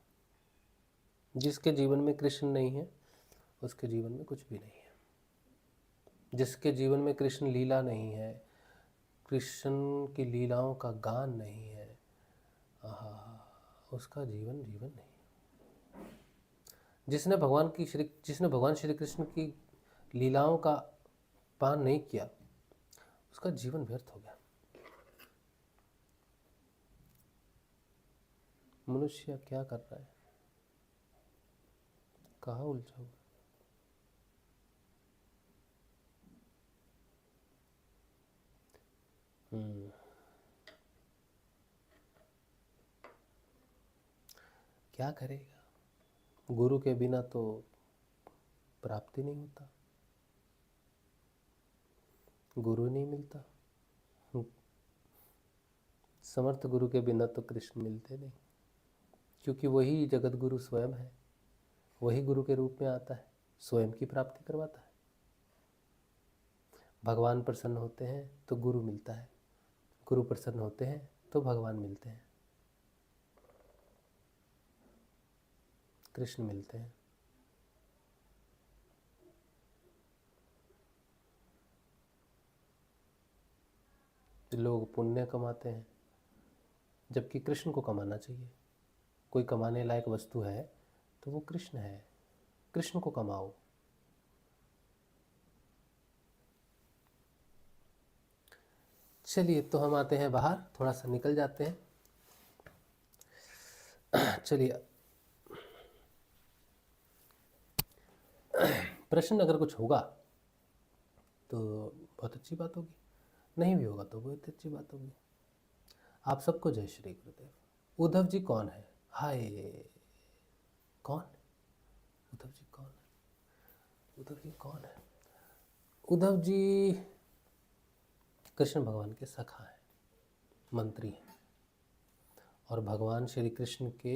जिसके जीवन में कृष्ण नहीं है उसके जीवन में कुछ भी नहीं है। जिसके जीवन में कृष्ण लीला नहीं है, कृष्ण की लीलाओं का गान नहीं है, उसका जीवन जीवन नहीं। जिसने भगवान श्री कृष्ण की लीलाओं का पान नहीं किया उसका जीवन व्यर्थ हो गया। मनुष्य क्या कर रहा है, कहाँ उलझा हुआ। क्या करेगा? गुरु के बिना तो प्राप्ति नहीं होता, गुरु नहीं मिलता। समर्थ गुरु के बिना तो कृष्ण मिलते नहीं, क्योंकि वही जगत गुरु स्वयं है, वही गुरु के रूप में आता है, स्वयं की प्राप्ति करवाता है। भगवान प्रसन्न होते हैं तो गुरु मिलता है, गुरु प्रसन्न होते हैं तो भगवान मिलते हैं, कृष्ण मिलते हैं। लोग पुण्य कमाते हैं जबकि कृष्ण को कमाना चाहिए। कोई कमाने लायक वस्तु है तो वो कृष्ण है, कृष्ण को कमाओ। चलिए, तो हम आते हैं बाहर, थोड़ा सा निकल जाते हैं। चलिए, प्रश्न अगर कुछ होगा तो बहुत अच्छी बात होगी, नहीं भी होगा तो बहुत अच्छी बात होगी। आप सबको जय श्री गुरुदेव। उद्धव जी कौन है? हाय, कौन? उद्धव जी कौन है? उद्धव जी कौन है? उद्धव जी कृष्ण भगवान के सखा हैं, मंत्री हैं, और भगवान श्री कृष्ण के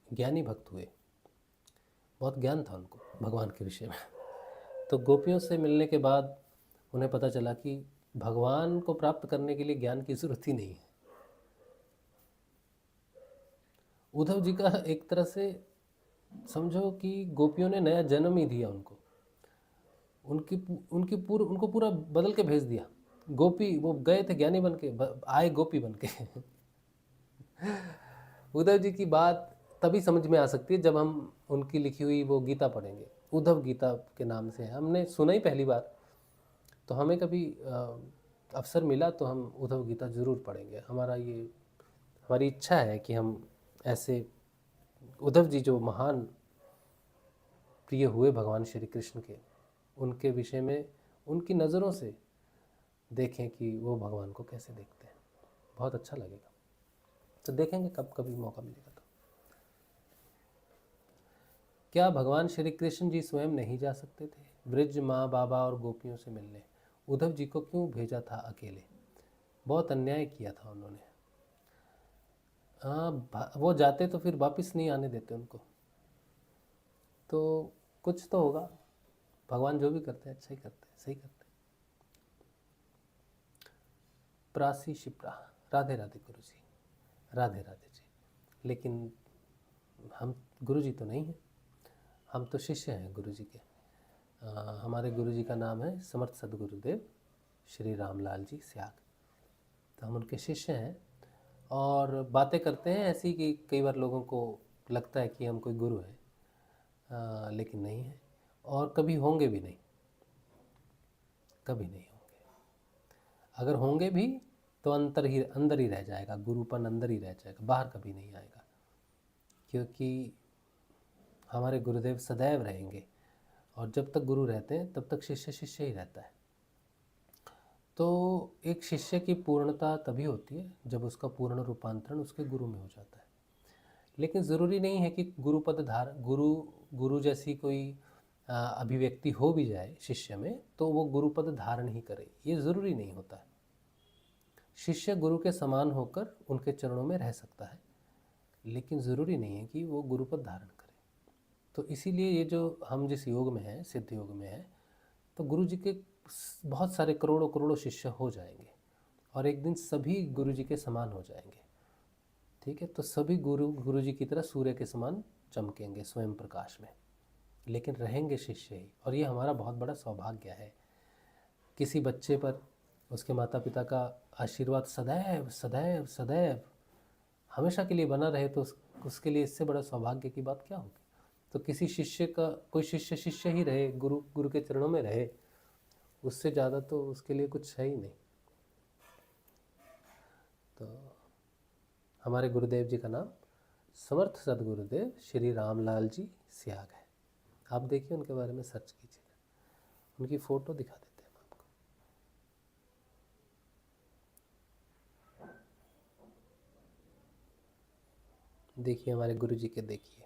ज्ञानी भक्त हुए। बहुत ज्ञान था उनको भगवान के विषय में। तो गोपियों से मिलने के बाद उन्हें पता चला कि भगवान को प्राप्त करने के लिए ज्ञान की जरूरत ही नहीं है। उद्धव जी का एक तरह से समझो कि गोपियों ने नया जन्म ही दिया उनको, उनको पूरा बदल के भेज दिया। गोपी, वो गए थे ज्ञानी बन के, आए गोपी बन के। उद्धव जी की बात तभी समझ में आ सकती है जब हम उनकी लिखी हुई वो गीता पढ़ेंगे। उद्धव गीता के नाम से है, हमने सुना ही पहली बार, तो हमें कभी अवसर मिला तो हम उद्धव गीता ज़रूर पढ़ेंगे। हमारी इच्छा है कि हम ऐसे उद्धव जी जो महान प्रिय हुए भगवान श्री कृष्ण के, उनके विषय में उनकी नज़रों से देखें कि वो भगवान को कैसे देखते हैं। बहुत अच्छा लगेगा, तो देखेंगे कब कभी मौका मिलेगा तो। क्या भगवान श्री कृष्ण जी स्वयं नहीं जा सकते थे ब्रज माँ बाबा और गोपियों से मिलने? उद्धव जी को क्यों भेजा था अकेले? बहुत अन्याय किया था उन्होंने। हाँ, वो जाते तो फिर वापस नहीं आने देते उनको, तो कुछ तो होगा। भगवान जो भी करते हैं अच्छा ही करते हैं, सही करते हैं। प्रासी शिप्रा, राधे राधे गुरु जी, राधे राधे जी। लेकिन हम गुरु जी तो नहीं हैं, हम तो शिष्य हैं गुरु जी के। हमारे गुरु जी का नाम है समर्थ सदगुरुदेव श्री रामलाल जी स्याग। तो हम उनके शिष्य हैं और बातें करते हैं ऐसी कि कई बार लोगों को लगता है कि हम कोई गुरु हैं, लेकिन नहीं है, और कभी होंगे भी नहीं, कभी नहीं होंगे। अगर होंगे भी तो अंदर ही रह जाएगा, गुरुपन अंदर ही रह जाएगा, बाहर कभी नहीं आएगा। क्योंकि हमारे गुरुदेव सदैव रहेंगे, और जब तक गुरु रहते हैं तब तक शिष्य शिष्य ही रहता है। तो एक शिष्य की पूर्णता तभी होती है जब उसका पूर्ण रूपांतरण उसके गुरु में हो जाता है। लेकिन ज़रूरी नहीं है कि गुरु जैसी कोई अभिव्यक्ति हो भी जाए शिष्य में तो वो गुरुपद धारण ही करे, ये ज़रूरी नहीं होता है। शिष्य गुरु के समान होकर उनके चरणों में रह सकता है, लेकिन ज़रूरी नहीं है कि वो गुरुपद धारण करे। तो इसीलिए ये जो हम जिस योग में हैं, सिद्ध योग में हैं, तो गुरु जी के बहुत सारे करोड़ों करोड़ों शिष्य हो जाएंगे और एक दिन सभी गुरु जी के समान हो जाएंगे। ठीक है, तो सभी गुरु जी की तरह सूर्य के समान चमकेंगे स्वयं प्रकाश में, लेकिन रहेंगे शिष्य ही। और ये हमारा बहुत बड़ा सौभाग्य है। किसी बच्चे पर उसके माता पिता का आशीर्वाद सदैव सदैव सदैव हमेशा के लिए बना रहे तो उसके लिए इससे बड़ा सौभाग्य की बात क्या होगी। तो किसी शिष्य का, कोई शिष्य शिष्य ही रहे, गुरु के चरणों में रहे, उससे ज़्यादा तो उसके लिए कुछ है ही नहीं। तो हमारे गुरुदेव जी का नाम समर्थ सदगुरुदेव श्री रामलाल जी स्याग है। आप देखिए, उनके बारे में सर्च कीजिए, उनकी फ़ोटो दिखा देते हैं आपको। देखिए हमारे गुरु जी के, देखिए।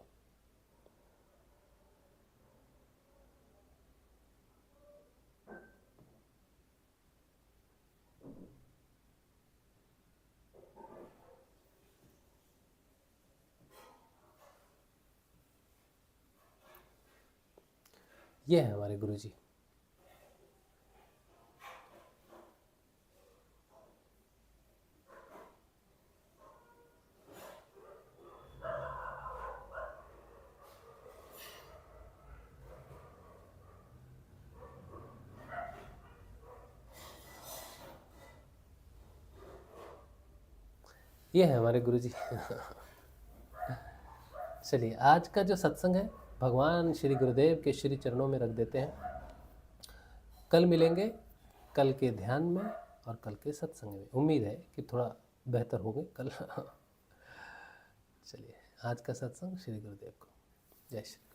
ये है हमारे गुरु जी। ये है हमारे गुरु जी। चलिए, आज का जो सत्संग है भगवान श्री गुरुदेव के श्री चरणों में रख देते हैं। कल मिलेंगे, कल के ध्यान में और कल के सत्संग में। उम्मीद है कि थोड़ा बेहतर होंगे कल। चलिए, आज का सत्संग श्री गुरुदेव को। जय श्री